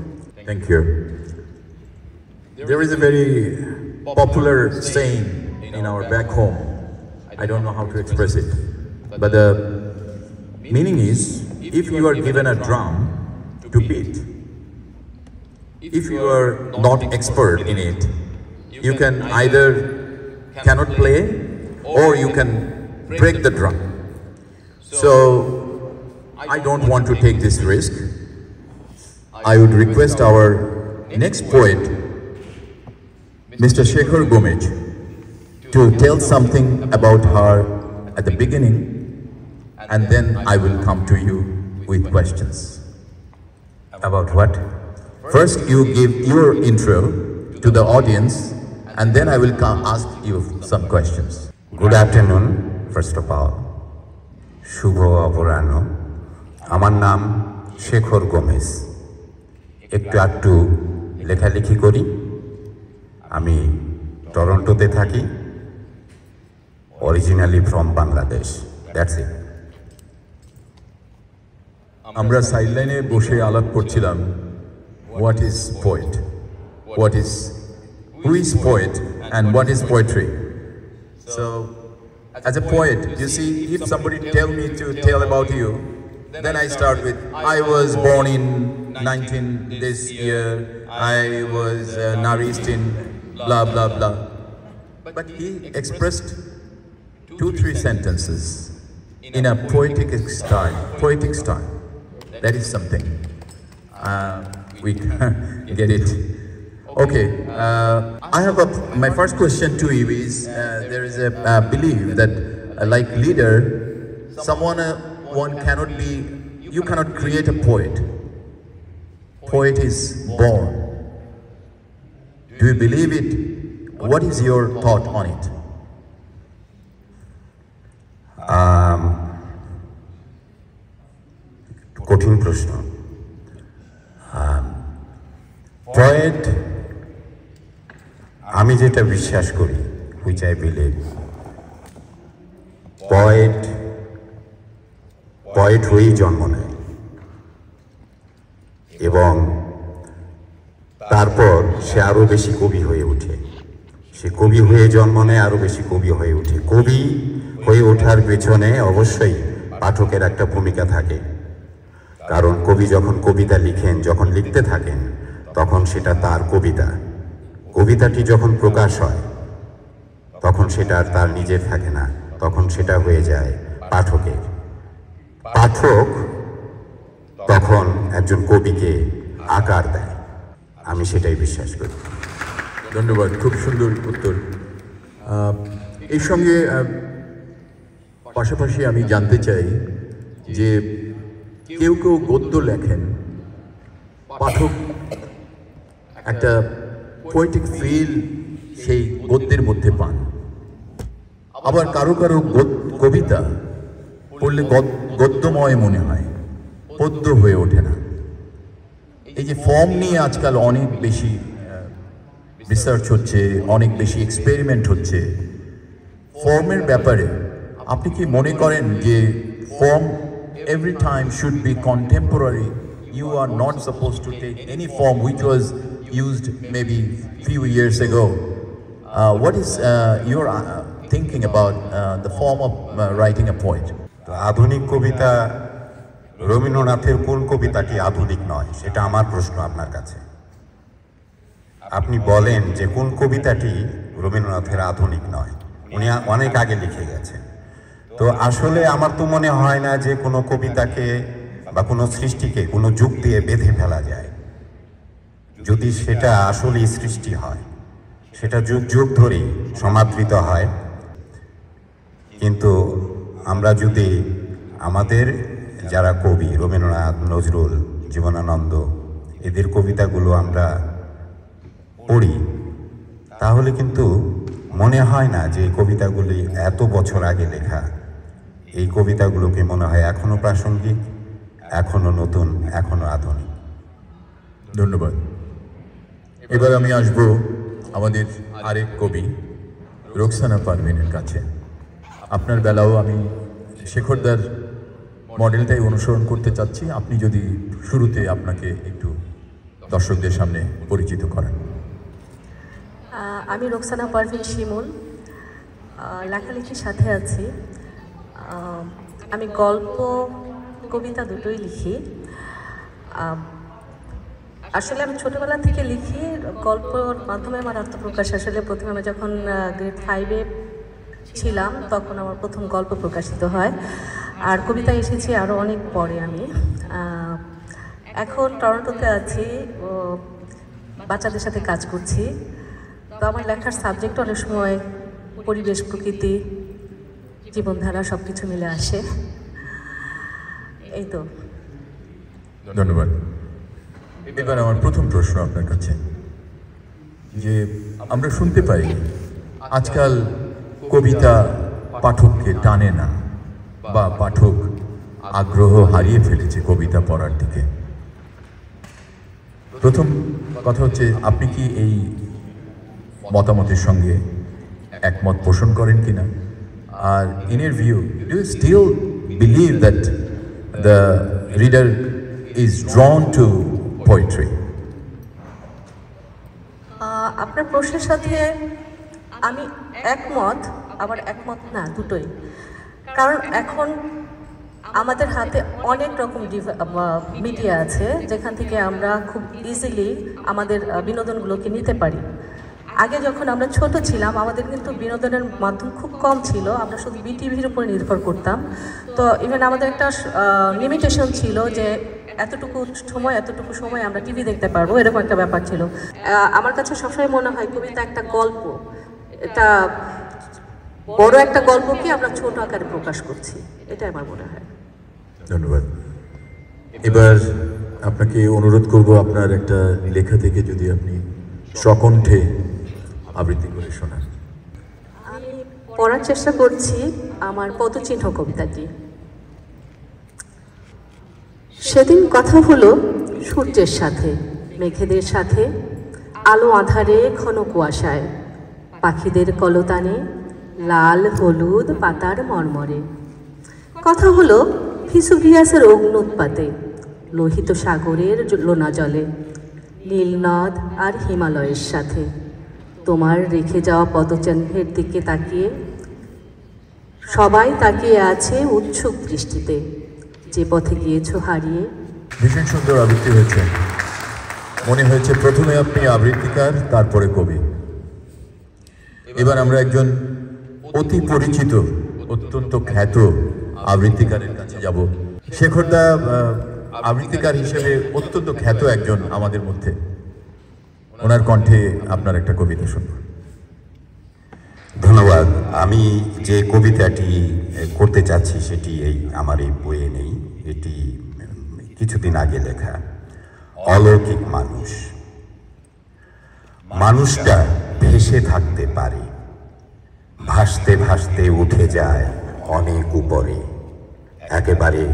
Thank you. There is a very popular saying in our back home. I don't know how to express it, but the meaning is, if you are given a drum to beat, if you are not expert in it, you can either cannot play or you can break the drum. So I don't want to take this risk. I would request our next poet, Mr. Shekhar Gomez, to tell something about her at the beginning, and then I will come to you with questions. About what? First, you give your intro to the audience, and then I will ask you some questions. Good afternoon, first of all. Shubho Aporano. আমার নাম Shekhar Gomez. একটু একটু লেখালেখি করি। আমি টরন্টোতে থাকি। Originally from Bangladesh. That's it. আমরা সাইডলাইনে বসে আলাপ করছিলাম, what is poet? Who is poet and what is poetry? So, as a poet, you see, if somebody tell me to tell about you, then I start with, I was born in 19 this year, I was nourished in blah blah blah. But he expressed 2-3 sentences in a poetic style. That is something. We get it. Okay, I have my first question to you is, there is a belief that like leader, you cannot create a poet. Poet is born. Do you believe it? What is your thought on it? কঠিন প্রশ্ন। Poet, আমি যেটা বিশ্বাস করি, which I believe, poet হয়েই জন্ম নেয় এবং তারপর সে আরো বেশি কবি হয়ে ওঠে। সে কবি হয়ে জন্ম নেয়, আরো বেশি কবি হয়ে ওঠে। কবি হয়ে ওঠার পেছনে অবশ্যই পাঠকের একটা ভূমিকা থাকে, কারণ কবি যখন কবিতা লিখেন, যখন লিখতে থাকেন, তখন সেটা তার কবিতা। কবিতাটি যখন প্রকাশ হয়, তখন সেটা আর তার নিজের থাকে না, তখন সেটা হয়ে যায় পাঠকের। পাঠক তখন একজন কবিকে আকার দেয়, আমি সেটাই বিশ্বাস করি। ধন্যবাদ, খুব সুন্দর উত্তর। এই সঙ্গে পাশাপাশি আমি জানতে চাই যে কেউ কেউ গদ্য লেখেন, পাঠক একটা পোয়েটিক ফিল সেই গদ্যের মধ্যে পান, আবার কারো কারো কবিতা পড়লে গদ্যময় মনে হয়, পদ্য হয়ে ওঠে না। এই যে ফর্ম নিয়ে আজকাল অনেক বেশি রিসার্চ হচ্ছে, অনেক বেশি এক্সপেরিমেন্ট হচ্ছে, ফর্মের ব্যাপারে আপনি কি মনে করেন যে form every time should be contemporary? You are not supposed to take any form which was used maybe few years ago. What is your thinking about the form of writing a poet? আধুনিক কবিতা, রবীন্দ্রনাথের কোন কবিতাটি আধুনিক নয়, সেটা আমার প্রশ্ন আপনার কাছে। আপনি বলেন যে কোন কবিতাটি রবীন্দ্রনাথের আধুনিক নয়, উনি অনেক আগে লিখে গেছেন। তো আসলে আমার তো মনে হয় না যে কোনো কবিতাকে বা কোনো সৃষ্টিকে কোনো যুগ দিয়ে বেঁধে ফেলা যায়। যদি সেটা আসলেই সৃষ্টি হয়, সেটা যুগ যুগ ধরেই সমাদৃত হয়। কিন্তু আমরা যদি আমাদের যারা কবি, রবীন্দ্রনাথ, নজরুল, জীবনানন্দ, এদের কবিতাগুলো আমরা পড়ি, তাহলে কিন্তু মনে হয় না যে এই কবিতাগুলি এত বছর আগে লেখা। এই কবিতাগুলোকে মনে হয় এখনো প্রাসঙ্গিক, এখনো নতুন, এখনো আধুনিক। ধন্যবাদ। এবার আমি আসব আমাদের আরেক কবি রোকসানা পারভিনের কাছে। আপনার বেলাও আমি শেখরদার মডেলটাই অনুসরণ করতে চাচ্ছি। আপনি যদি শুরুতে আপনাকে একটু দর্শকদের সামনে পরিচিত করেন। আমি রোকসানা পারভিন শিমুল, লেখালেখির সাথে আছি। আমি গল্প কবিতা দুটোই লিখি। আসলে আমি ছোটোবেলা থেকে লিখি, গল্পর মাধ্যমে আমার আত্মপ্রকাশ। আসলে প্রথমে আমি যখন গ্রেড 5-এ ছিলাম তখন আমার প্রথম গল্প প্রকাশিত হয়, আর কবিতা এসেছি আরও অনেক পরে। আমি এখন টরন্টোতে আছি, বাচ্চাদের সাথে কাজ করছি। তো আমার লেখার সাবজেক্ট অনেক সময় পরিবেশ, প্রকৃতি, জীবনধারা সব কিছু মিলে আসে। এই তো। ধন্যবাদ। এবার আমার প্রথম প্রশ্ন আপনার কাছে, যে আমরা শুনতে পাই আজকাল কবিতা পাঠককে টানে না, বা পাঠক আগ্রহ হারিয়ে ফেলেছে কবিতা পড়ার দিকে। প্রথম কথা হচ্ছে, আপনি কি এই মতামতের সঙ্গে একমত পোষণ করেন কিনা? আর in your view, do you still believe that the reader is drawn to poetry? আপনার প্রশ্নের সাথে আমি একমত, আবার একমত না, দুটোই। কারণ এখন আমাদের হাতে অনেক রকম মিডিয়া আছে যেখান থেকে আমরা খুব ইজিলি আমাদের বিনোদনগুলোকে নিতে পারি। আগে যখন আমরা ছোট ছিলাম আমাদের কিন্তু বিনোদনের মাধ্যম খুব কম ছিল, আমরা শুধু বিটিভির উপর নির্ভর করতাম। তো ইভেন আমাদের একটা লিমিটেশন ছিল যে এতটুকু সময় আমরা টিভি দেখতে পারবো, এরকম একটা ব্যাপার ছিল। আমার কাছে সবসময় মনে হয় কবিতা একটা গল্প, এটা বড় একটা গল্পকে আমরা ছোট আকারে প্রকাশ করছি, এটা আমার মনে হয়। ধন্যবাদ। এবার আপনাকে অনুরোধ করব আপনার একটা লেখা থেকে যদি আপনি সকণ্ঠে আবৃত্তি করে শোনান। আমি পড়ার চেষ্টা করছি আমার পদচিহ্ন কবিতাটি। সেদিন কথা হলো সূর্যের সাথে, মেঘেদের সাথে, আলো আঁধারে ঘন কুয়াশায়, পাখিদের কলতানে, লাল হলুদ পাতার মর্মরে। কথা হলো ভিসুভিয়াসের অগ্নুৎপাতে, লোহিত সাগরের লোনা জলে, নীল নদ আর হিমালয়ের সাথে। তোমার রেখে যাওয়া পদচিহ্নের দিকে তাকিয়ে সবাই তাকিয়ে আছে উৎসুক দৃষ্টিতে, যে পথে গিয়েছো হারিয়ে। ভীষণ সুন্দর আবৃত্তি হয়েছে। মনে হয়েছে প্রথমে আপনি আবৃত্তিকার, তারপরে কবি। এবার আমরা একজন অতি পরিচিত, অত্যন্ত খ্যাত আবৃত্তিকারের কাছে যাব। শেখরদা আবৃত্তিকার হিসেবে অত্যন্ত খ্যাত একজন আমাদের মধ্যে। ওনার কণ্ঠে আপনার একটা কবিতা শুনব। ধন্যবাদ। আমি যে কবিতাটি করতে চাচ্ছি সেটি আমার এই বইয়ে নেই, এটি কিছুদিন আগে লেখা। অলৌকিক মানুষ। মানুষটা ভেসে থাকতে পারে, ভাসতে ভাসতে উঠে যায় অনেক উপরে, একেবারে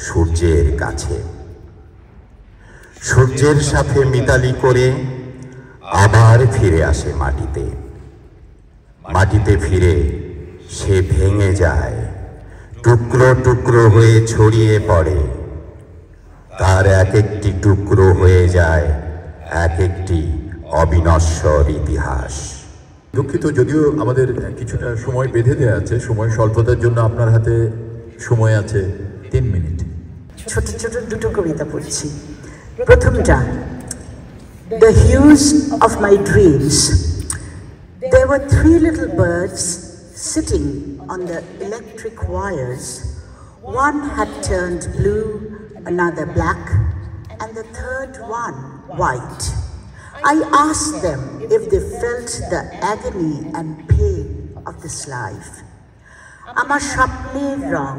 সূর্যের কাছে। সূর্যের সাথে মিতালি করে আবার ফিরে আসে মাটিতে। মাটিতে ফিরে সে ভেঙে যায়, টুকরো টুকরো হয়ে ছড়িয়ে পড়ে। তার এক একটি টুকরো হয়ে যায় এক একটি অবিনশ্বর ইতিহাস। দুঃখিত, যদিও আমাদের কিছুটা সময় বেঁধে দেওয়া আছে, সময় স্বল্পতার জন্য আপনার হাতে সময় আছে 3 মিনিট। ছোট ছোট দুটো কবিতা পড়ছি। প্রথমটা, The hues of my dreams. There were 3 little birds sitting on the electric wires. One had turned blue, another black, and the third one white. I asked them if they felt the agony and pain of this life. আমার স্বপ্নের রং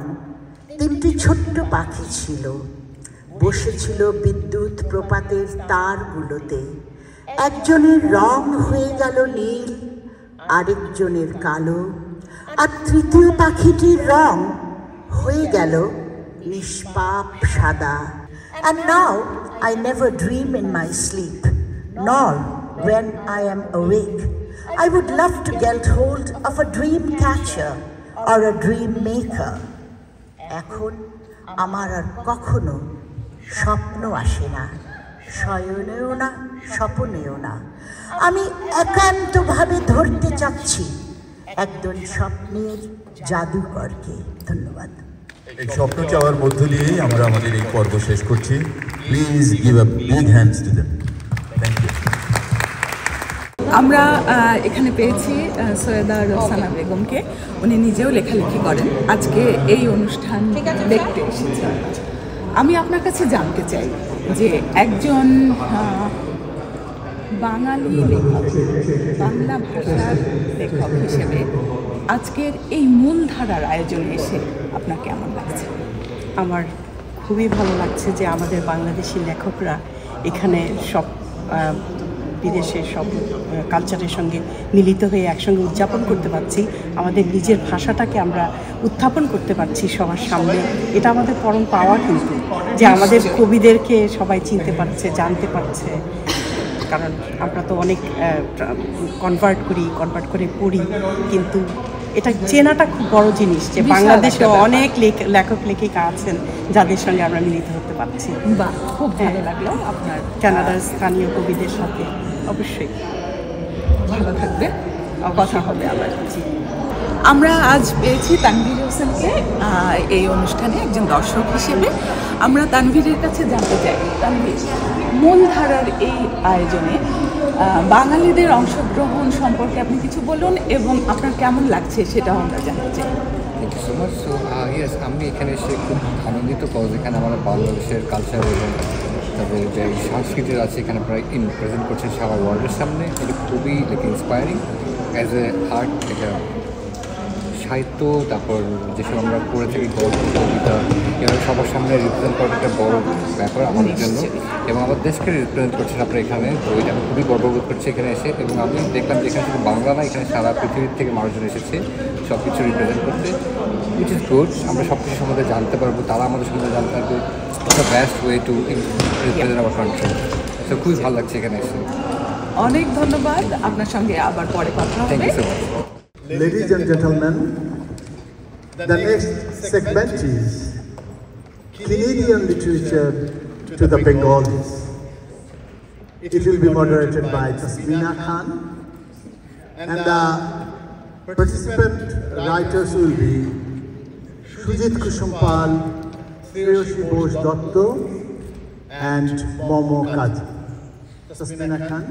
3টি ছোট্ট পাখি ছিল, বসেছিল বিদ্যুৎ প্রপাতের তারগুলোতে। একজনের রং হয়ে গেল নীল, আরেকজনের কালো, আর তৃতীয় পাখিটির রং হয়ে গেল নিষ্পাপ সাদা। And now I never dream in my sleep, nor when I am awake. I would love to get hold of a dream catcher or a dream maker. এখন আমার আর কখনো স্বপ্ন আসে না, শয়নেও না, স্বপ্নেও না। আমি একান্তভাবে ধরতে চাচ্ছি একজন স্বপ্নের জাদুকরকে। ধন্যবাদ। এই স্বপ্ন চাওয়ার মধ্য দিয়েই আমরা আমাদের এই পর্ব শেষ করছি। Please give a big hands to them. Thank you. আমরা এখানে পেয়েছি সৈয়দা রোসানা বেগমকে। উনি নিজেও লেখালেখি করেন, আজকে এই অনুষ্ঠান দেখতে এসেছেন। আমি আপনার কাছে জানতে চাই যে একজন বাঙালি লেখক, বাংলা ভাষার লেখক হিসেবে আজকের এই মূলধারার আয়োজনে এসে আপনার কেমন লাগছে? আমার খুবই ভালো লাগছে যে আমাদের বাংলাদেশি লেখকরা এখানে সব বিদেশের সব কালচারের সঙ্গে মিলিত হয়ে একসঙ্গে উদযাপন করতে পারছি, আমাদের নিজের ভাষাটাকে আমরা উত্থাপন করতে পারছি সবার সামনে। এটা আমাদের পরম পাওয়া, কিন্তু যে আমাদের কবিদেরকে সবাই চিনতে পারছে, জানতে পারছে। কারণ আমরা তো অনেক কনভার্ট করে পড়ি, কিন্তু এটা চেনাটা খুব বড় জিনিস যে বাংলাদেশে অনেক লেখক লেখিকা আছেন যাদের সঙ্গে আমরা মিলিত হতে পারছি। বাহ, খুব ভালো লাগলো আপনার কানাডার স্থানীয় কবিদের সাথে। অবশ্যই ভালো থাকবে, কথা হবে আবার। আমরা আজ পেয়েছি তানভীর হোসেনকে এই অনুষ্ঠানে একজন দর্শক হিসেবে। আমরা তানভীরের কাছে জানতে চাই, তানভীর, মূলধারার এই আয়োজনে বাঙালিদের অংশগ্রহণ সম্পর্কে আপনি কিছু বলুন এবং আপনার কেমন লাগছে সেটাও আমরা জানতে চাই। Thank you so much. So yes, আমি এখানে এসে খুব আনন্দিত, কজ এখানে আমরা বাংলাদেশের কালচার এবং তাদের যে সংস্কৃতি আছে এখানে প্রায় প্রেজেন্ট করছে সারা ওয়ার্ল্ডের সামনে। এটা খুবই ইন্সপায়ারিং অ্যাজ এ আর্ট, এটা সাহিত্য, তারপর যেসব আমরা করে থাকি গল্প, কবিতা, এভাবে সবার সামনে রিপ্রেজেন্ট করাটা একটা বড় ব্যাপার আমাদের জন্য, এবং আমার দেশকে রিপ্রেজেন্ট করছেন আপনারা এখানে। তো এটা আমি খুবই গর্ববোধ করছি এখানে এসে। এবং আমি দেখলাম যে এখানে শুধু বাংলা না, এখানে সারা পৃথিবীর থেকে মানুষজন এসেছে সব কিছু রিপ্রেজেন্ট করতে, উইচ ইজ গুড। আমরা সব কিছু সম্বন্ধে জানতে পারবো, তারা আমাদের সম্বন্ধে জানতে পারবে। The best way to represent our country. তো খুবই ভালো লাগছে এখানে এসে। অনেক ধন্যবাদ, আপনার সঙ্গে আবার পরে কথা হবে। Thank you so much. Ladies and gentlemen, the next segment is Canadian literature to the Bengalis. It will be moderated by Tasmina Khan, and the participant writers will be Sujit Kushumpal, Shreyoshi Bose Dotto, and Momo Kaji. Tasmina Khan,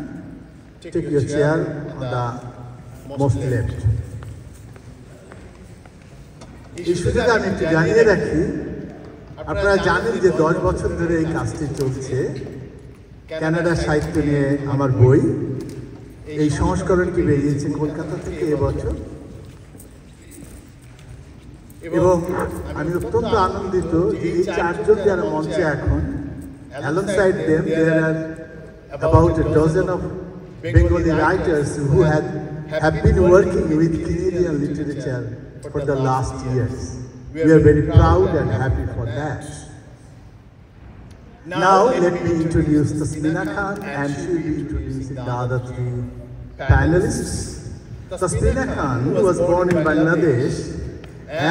take your chair on the most left. এই সুযোগে আমি একটু জানিয়ে রাখি, আপনারা জানেন যে 10 বছর ধরে এই কাজটি চলছে। কানাডা সাহিত্য নিয়ে আমার বই, এই সংস্করণটি বেরিয়েছে কলকাতা থেকে এবছর, এবং আমি অত্যন্ত আনন্দিত যে এই 4 জন যারা মঞ্চে এখন, alongside them there are about a dozen of Bengali writers who have been working with Canadian literature for the last years. We are very proud and happy for that. Now let me introduce Tasmina Khan, and she will be introducing the other 3 panelists. Tasmina Khan was born in Bangladesh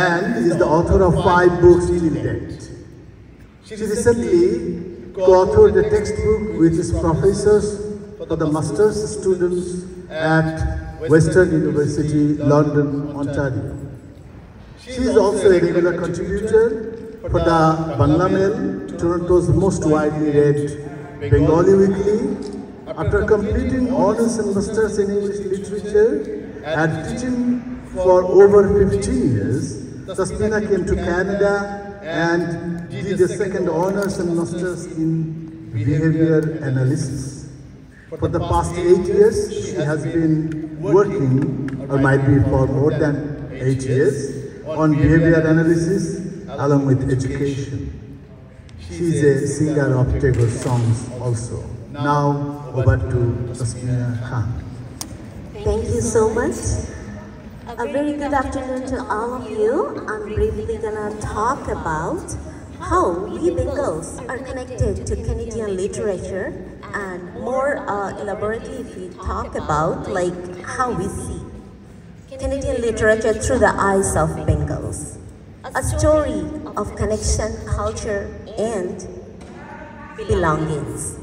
and is the author of 5 books till date. She recently co-authored a textbook with his professors for the master's students at Western University, London, Ontario. She is also a regular contributor for the Bangla Mail, Toronto's most widely read Bengali weekly. After completing honors and masters in English literature and teaching for over 15 years, Tasmina came to Canada and did a second honors and masters in behavior analysis. For the past 8 years, she has been working, or might be for more than 8 years, on behavior analysis along with education. She is a singer of Tagore's songs also. Now over to Tasmina Khan. Thank you so much. A very good afternoon to all of you. I'm briefly gonna talk about how we Bengals are connected to Canadian literature, and more elaborately if we talk about like how we see Canadian literature through the eyes of Bengals. A story of connection, culture, and belongings.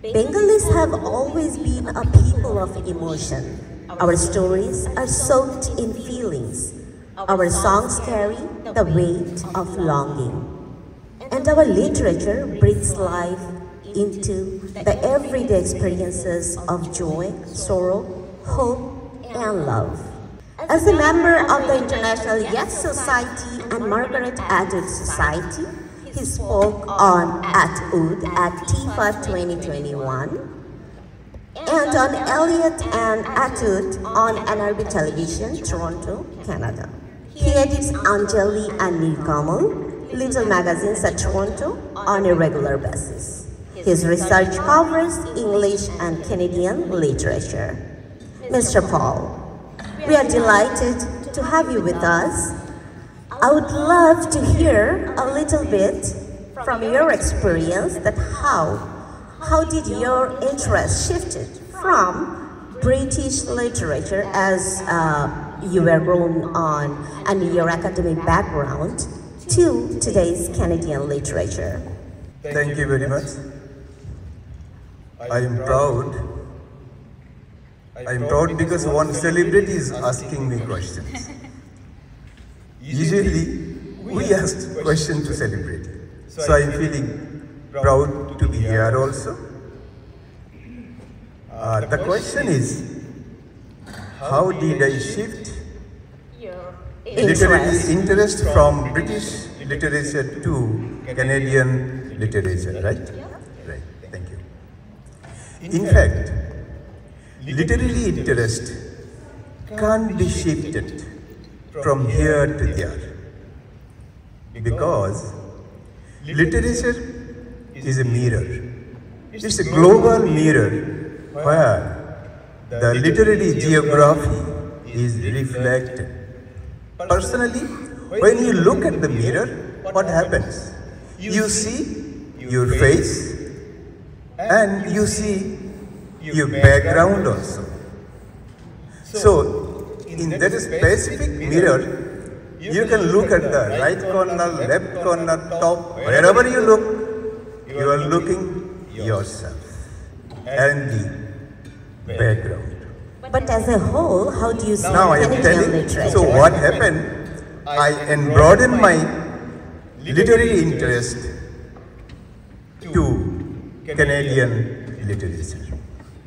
Bengalis have always been a people of emotion. Our stories are soaked in feelings. Our songs carry the weight of longing. And our literature breathes life into the everyday experiences of joy, sorrow, hope, and love. As a member of the International Yes Society and Margaret Atwood Society, he spoke on Atwood at TIFA 2021, and on Eliot and Atwood on NRB Television, Toronto, Canada. He edits Anjali and Nilkamal, little magazines at Toronto, on a regular basis. His research covers English and Canadian literature. Mr. Paul, we are delighted to have you with us. I would love to hear a little bit from your experience that how did your interest shifted from British literature as you were grown on and your academic background to today's Canadian literature? Thank you very much. I am proud. I am proud because one celebrity is asking me questions. Usually, we ask questions to celebrity. So I am feeling proud to be here also. The question is, how did I shift literary interest from British literature to Canadian literature, right? Right, thank you. In fact, literary interest can't be shifted from here to there, because literature is a mirror. It's a global mirror where the literary geography is reflected. Personally, when you look at the mirror, what happens? You see your face and you see your background also. So, in that specific mirror, you can look at the right corner, left corner, top, wherever you look, you are looking yourself and the background. But as a whole, how do you see now I am telling, literature? so what happened, I broadened my literary interest to Canadian literature.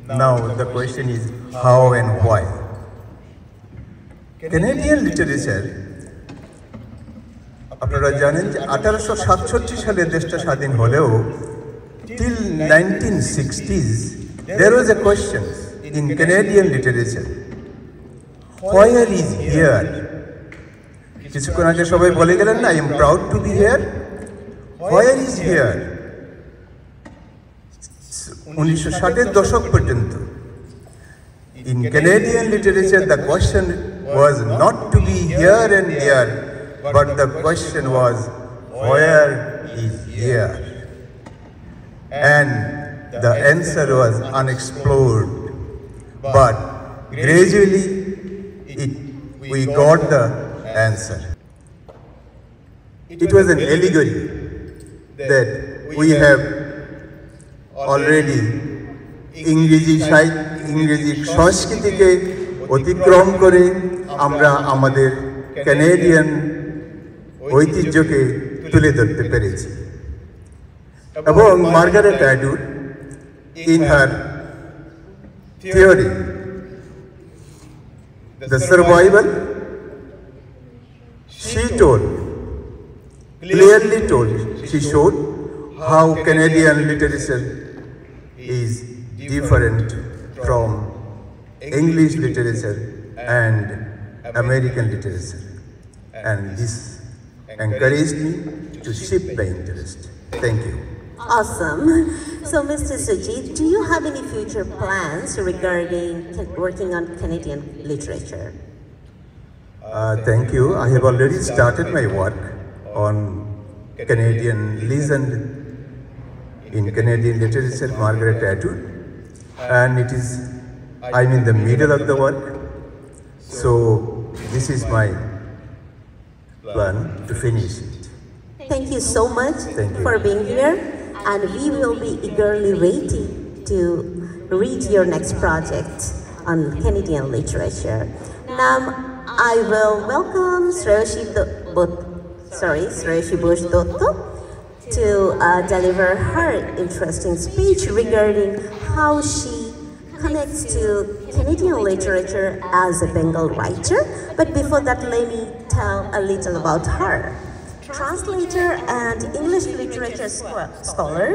Now the question is how and why. Canadian literature, আপনারা জানেন যে 1867 সালে দেশটা স্বাধীন হলেও till 1960s there was a question in Canadian literature, where is here? কিছুক্ষণ আগে সবাই বলে গেলেন না, I am proud to be here. Where is here? 1960 এর দশক পর্যন্ত in Canadian literature the question was not to be here and there, but the question was where is here? And the answer was unexplored, but gradually we got the answer. It was an allegory that we have already ইংরেজি সংস্কৃতিকে অতিক্রম করে আমরা আমাদের Canadian ঐতিহ্যকে তুলে ধরতে পেরেছি। এবং Margaret অ্যাটউড in her theory, the survival, she showed how Canadian literature is different from English literature and American literature, and this encouraged me to shift my interest. Thank you. Awesome. So, Mr. Sujit, do you have any future plans regarding working on Canadian literature? Thank you. I have already started my work on Canadian legend in Canadian literature, Margaret Atwood, and I'm in the middle of the work. So this is my plan to finish it. Thank you so much for being here, and we will be eagerly waiting to read your next project on Canadian literature. Now, I will welcome Shreyashi Bose-Dotto to deliver her interesting speech regarding how she connects to Canadian literature as a Bengal writer. But before that, let me tell a little about her. Translator and English literature scholar,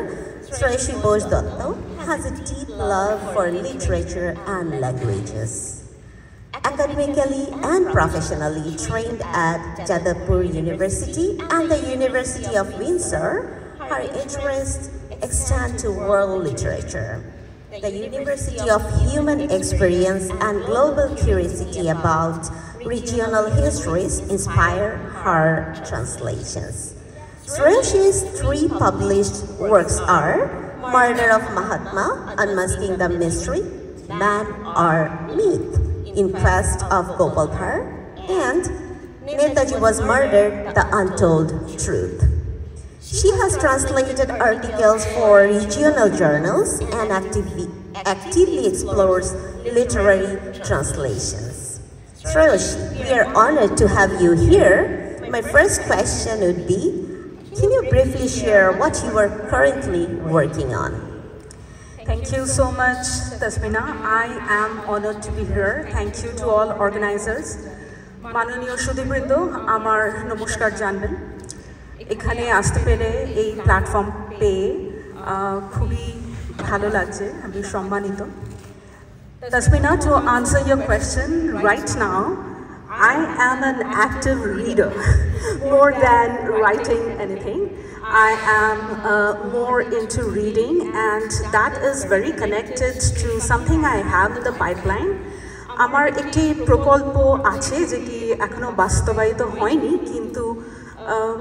Shreyashi Bose-Dotto has a deep love for literature and languages. Academically and professionally trained at Jadavpur University and the University of Windsor, her interests extend to world literature. The University of Human Experience and global curiosity about regional histories inspire her translations. Shreya's 3 published works are Murder of Mahatma, Unmasking the Mystery, Man or Myth, In Quest of Gopal Bhar, and Netaji Was Murdered, The Untold Truth. She has translated articles for regional journals and actively explores literary translations. Shreyashi, we are honored to have you here. My first question would be, can you briefly share what you are currently working on? Thank you so much, Tasmina. I am honored to be here. Thank you to all organizers. মাননীয় সুধীবৃন্দ, আমার নমস্কার জানবেন। এখানে আসতে পেরে এই platform পেয়ে খুবই ভালো লাগছে, আমি সম্মানিত। Tasmina, to answer your question, right now, I am an active reader. More than writing anything, I am more into reading, and that is very connected to something I have in the pipeline. আমার একটি প্রকল্প আছে যেটি এখনো বাস্তবায়িত হয়নি, কিন্তু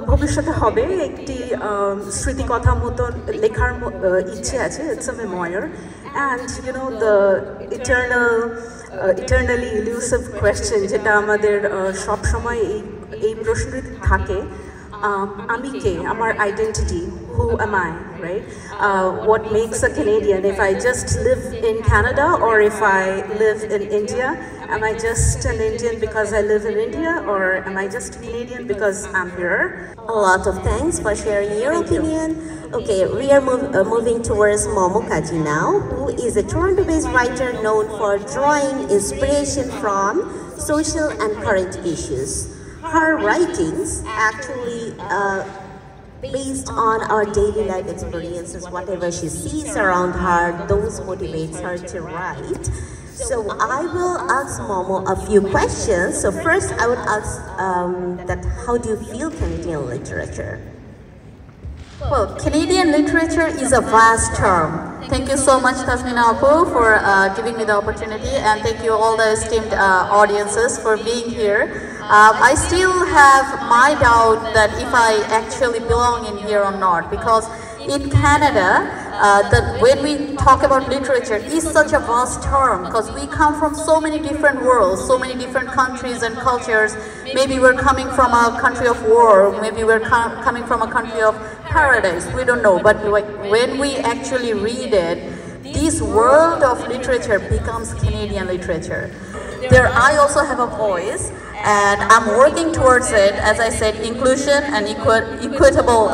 ভবিষ্যতে হবে। একটি স্মৃতিকথা মতন লেখার ইচ্ছে আছে। It's a memoir, and you know the eternally elusive question যেটা আমাদের সব সময় এই প্রশ্নটি থাকে, আমি কে, আমার identity, who am I, right? What makes a Canadian? If I just live in Canada or if I live in India, am I just an Indian because I live in India, or am I just a Canadian because I'm here? A lot of thanks for sharing your opinion. Okay, we are moving towards Momo Kaji now, who is a Toronto-based writer known for drawing inspiration from social and current issues. Her writings actually based on our daily life experiences, whatever she sees around her, those motivates her to write. So I will ask Momo a few questions. So first I would ask that how do you feel Canadian literature? Well, Canadian literature is a vast term. Thank you so much, Tasmina Apu, for giving me the opportunity, and thank you all the esteemed audiences for being here. I still have my doubt that if I actually belong in here or not, because in Canada, when we talk about literature, is such a vast term, because we come from so many different worlds, so many different countries and cultures. Maybe we're coming from a country of war, maybe we're coming from a country of paradise, we don't know, but when we actually read it, this world of literature becomes Canadian literature. There, I also have a voice, and I'm working towards it, as I said, inclusion and equitable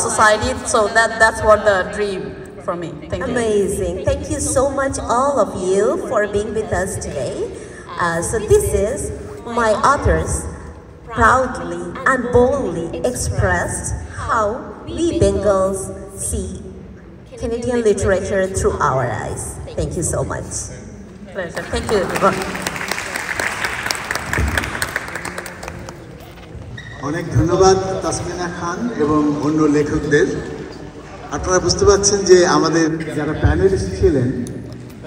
society, so that's what the dream for me. Thank you. Amazing. Thank you so much, all of you, for being with us today. So this is my authors proudly and boldly expressed how we Bengals see Canadian literature through our eyes. Thank you so much. Pleasure. Thank you, everyone. অনেক ধন্যবাদ তাসমিনা খান এবং অন্য লেখকদের। আপনারা বুঝতে পারছেন যে আমাদের যারা প্যানেলিস্ট ছিলেন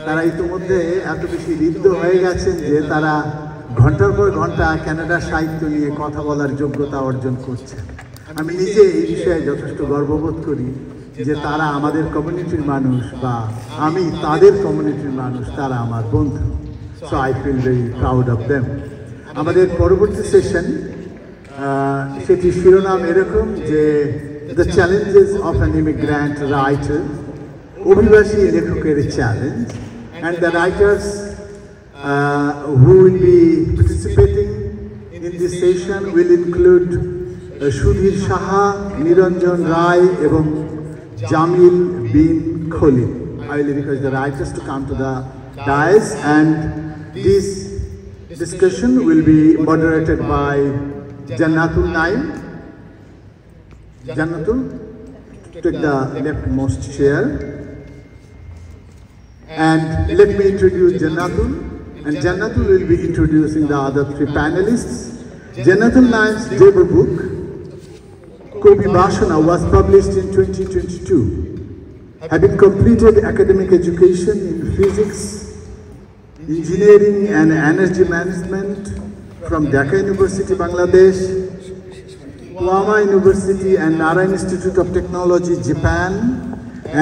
তারা ইতিমধ্যে এত বেশি ঋদ্ধ হয়ে গেছেন যে তারা ঘন্টার পর ঘন্টা কানাডার সাহিত্য নিয়ে কথা বলার যোগ্যতা অর্জন করছেন। আমি নিজে এই বিষয়ে যথেষ্ট গর্ববোধ করি যে তারা আমাদের কমিউনিটির মানুষ বা আমি তাদের কমিউনিটির মানুষ, তারা আমার বন্ধু। So I feel very proud of them. আমাদের পরবর্তী সেশন সেটির শিরোনাম এরকম যে the challenges of an immigrant writer, অভিবাসী লেখকের challenge, and the writers who will be participating in this session will include Sudhir Saha, Niranjan Rai এবং Jamil bin Khalid. I will request the writers to come to the dais, and this discussion will be moderated by Jannatul Naim. Jannatul, take the leftmost chair. And let me introduce Jannatul, and Jannatul will be introducing the other three panelists. Jannatul Naim's debut book, Kobi Bashana, was published in 2022. Having completed academic education in physics, engineering and energy management from Dhaka University, Bangladesh, Wama University and Nara Institute of Technology, Japan,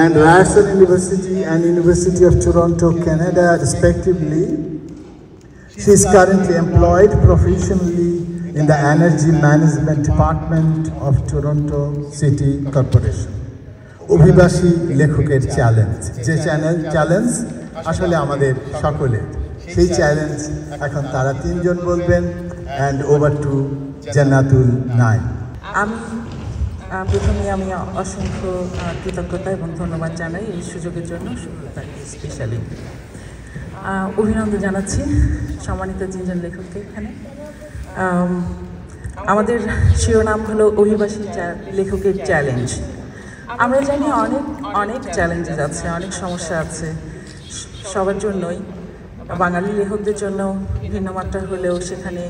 and Ryerson University and University of Toronto, Canada, respectively. She is currently employed professionally in the Energy Management Department of Toronto City Corporation. অভিবাসী লেখকের challenge, যে challenge আসলে আমাদের সকলের, সেই challenge এখন তারা তিনজন বলবেন। অ্যান্ড ওভার টু জান্নাতুল নাইম। প্রথমে আমি অসংখ্য কৃতজ্ঞতা এবং ধন্যবাদ জানাই এই সুযোগের জন্য, স্পেশালি অভিনন্দন জানাচ্ছি সম্মানিত তিনজন লেখককে। এখানে আমাদের শিরোনাম হলো অভিবাসী লেখকের চ্যালেঞ্জ। আমরা জানি অনেক চ্যালেঞ্জেস আছে, অনেক সমস্যা আছে সবার জন্যই। বাঙালি লেখকদের জন্য ভিন্ন মাত্রা হলেও সেখানে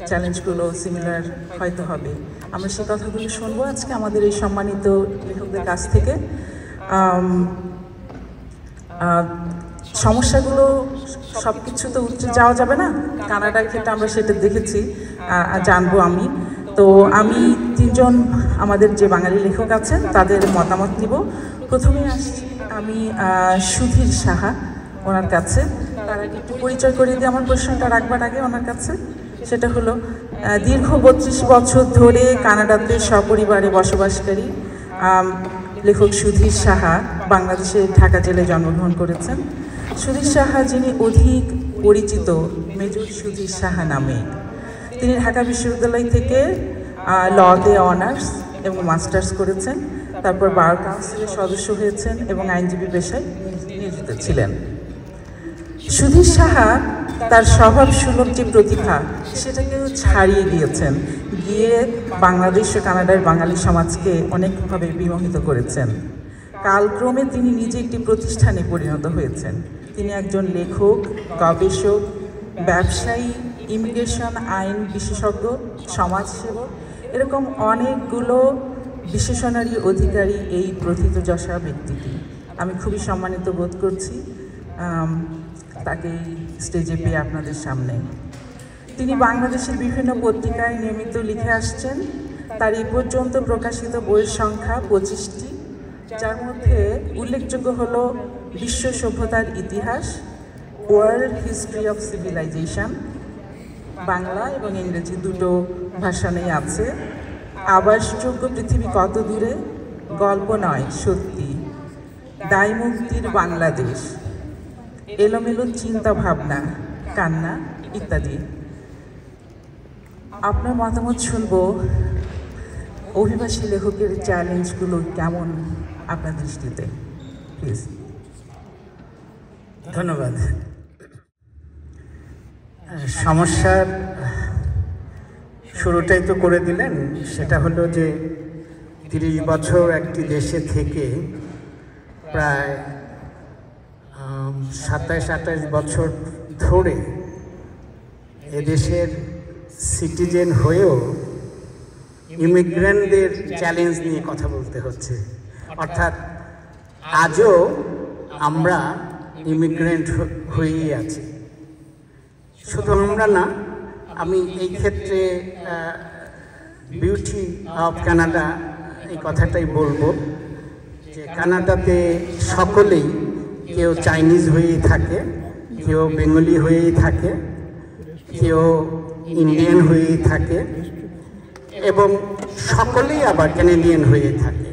চ্যালেঞ্জগুলো সিমিলার হয়তো হবে। আমরা সেই কথাগুলো শুনবো আজকে আমাদের এই সম্মানিত লেখকদের কাছ থেকে। সমস্যাগুলো সব কিছু তো উঠে যাওয়া যাবে না, কানাডার ক্ষেত্রে আমরা সেটা দেখেছি, জানবো আমি। তো আমি তিনজন আমাদের যে বাঙালি লেখক আছেন তাদের মতামত নিব। প্রথমে আসছি আমি সুধীর সাহা, ওনার কাছে। তার আগে একটু পরিচয় করিয়ে দিয়ে আমার প্রশ্নটা রাখবার আগে ওনার কাছে, সেটা হলো দীর্ঘ 32 বছর ধরে কানাডাতে সপরিবারে বসবাসকারী লেখক সুধীর সাহা বাংলাদেশের ঢাকা জেলায় জন্মগ্রহণ করেছেন। সুধীর সাহা যিনি অধিক পরিচিত মেজর সুধীর সাহা নামে, তিনি ঢাকা বিশ্ববিদ্যালয় থেকে লতে অনার্স এবং মাস্টার্স করেছেন, তারপর বার কাউন্সিলের সদস্য হয়েছেন এবং আইনজীবী পেশায় নিয়োজিত ছিলেন। সুধীর সাহা তার স্বভাব সুলভ যে প্রতিভা সেটাকেও ছাড়িয়ে গিয়েছেন, গিয়ে বাংলাদেশ ও কানাডার বাঙালি সমাজকে অনেকভাবে বিমোহিত করেছেন। কালক্রমে তিনি নিজে একটি প্রতিষ্ঠানে পরিণত হয়েছেন। তিনি একজন লেখক, গবেষক, ব্যবসায়ী, ইমিগ্রেশন আইন বিশেষজ্ঞ, সমাজসেবক, এরকম অনেকগুলো বিশেষণারী অধিকারী এই প্রথিতযশা ব্যক্তিটি। আমি খুবই সম্মানিত বোধ করছি তাকে স্টেজে পেয়ে আপনাদের সামনে। তিনি বাংলাদেশের বিভিন্ন পত্রিকায় নিয়মিত লিখে আসছেন। তার এই পর্যন্ত প্রকাশিত বইয়ের সংখ্যা 25টি, যার মধ্যে উল্লেখযোগ্য হল বিশ্ব সভ্যতার ইতিহাস, world history of civilization, Bangla এবং ইংরেজি দুটো ভাষাতেই আছে, আবাসযোগ্য পৃথিবী কত দূরে, গল্প নয় সত্যি, দায়মুক্তির বাংলাদেশ, এলোমেলো চিন্তা ভাবনা, কান্না ইত্যাদি। আপনার মতামত শুনবো, অভিবাসী লেখকের চ্যালেঞ্জগুলো কেমন আপনার দৃষ্টিতে, প্লিজ। ধন্যবাদ। সমস্যার শুরুটাই তো করে দিলেন, সেটা হলো যে 30 বছর একটি দেশে থেকে প্রায় 27-28 বছর ধরে এদেশের সিটিজেন হয়েও ইমিগ্রেন্টদের চ্যালেঞ্জ নিয়ে কথা বলতে হচ্ছে। অর্থাৎ আজও আমরা ইমিগ্রেন্ট হয়েই আছি। শুধু আমরা না, আমি এই ক্ষেত্রে বিউটি অফ কানাডা এই কথাটাই বলবো যে কানাডাতে সকলেই কেউ চাইনিজ হয়েই থাকে, কেউ বেঙ্গলি হয়েই থাকে, কেউ ইন্ডিয়ান হয়েই থাকে এবং সকলেই আবার ক্যানাডিয়ান হয়ে থাকে।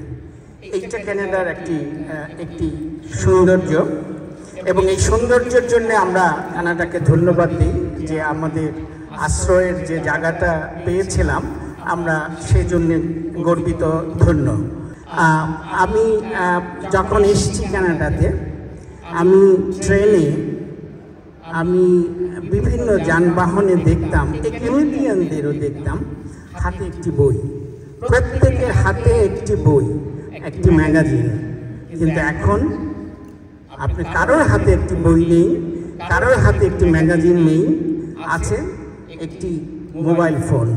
এইটা কানাডার একটি সৌন্দর্য এবং এই সৌন্দর্যের জন্য আমরা কানাডাকে ধন্যবাদ দিই যে আমাদের আশ্রয়ের যে জায়গাটা পেয়েছিলাম আমরা সেই জন্যে গর্বিত, ধন্য। আমি যখন এসেছি কানাডাতে, আমি ট্রেনে আমি বিভিন্ন যানবাহনে দেখতাম, এই ক্যানাডিয়ানদেরও দেখতাম হাতে একটি বই, প্রত্যেকের হাতে একটি বই, একটি ম্যাগাজিন। কিন্তু এখন আপনি কারোর হাতে একটি বই নেই, কারোর হাতে একটি ম্যাগাজিন নেই, আছে একটি মোবাইল ফোন।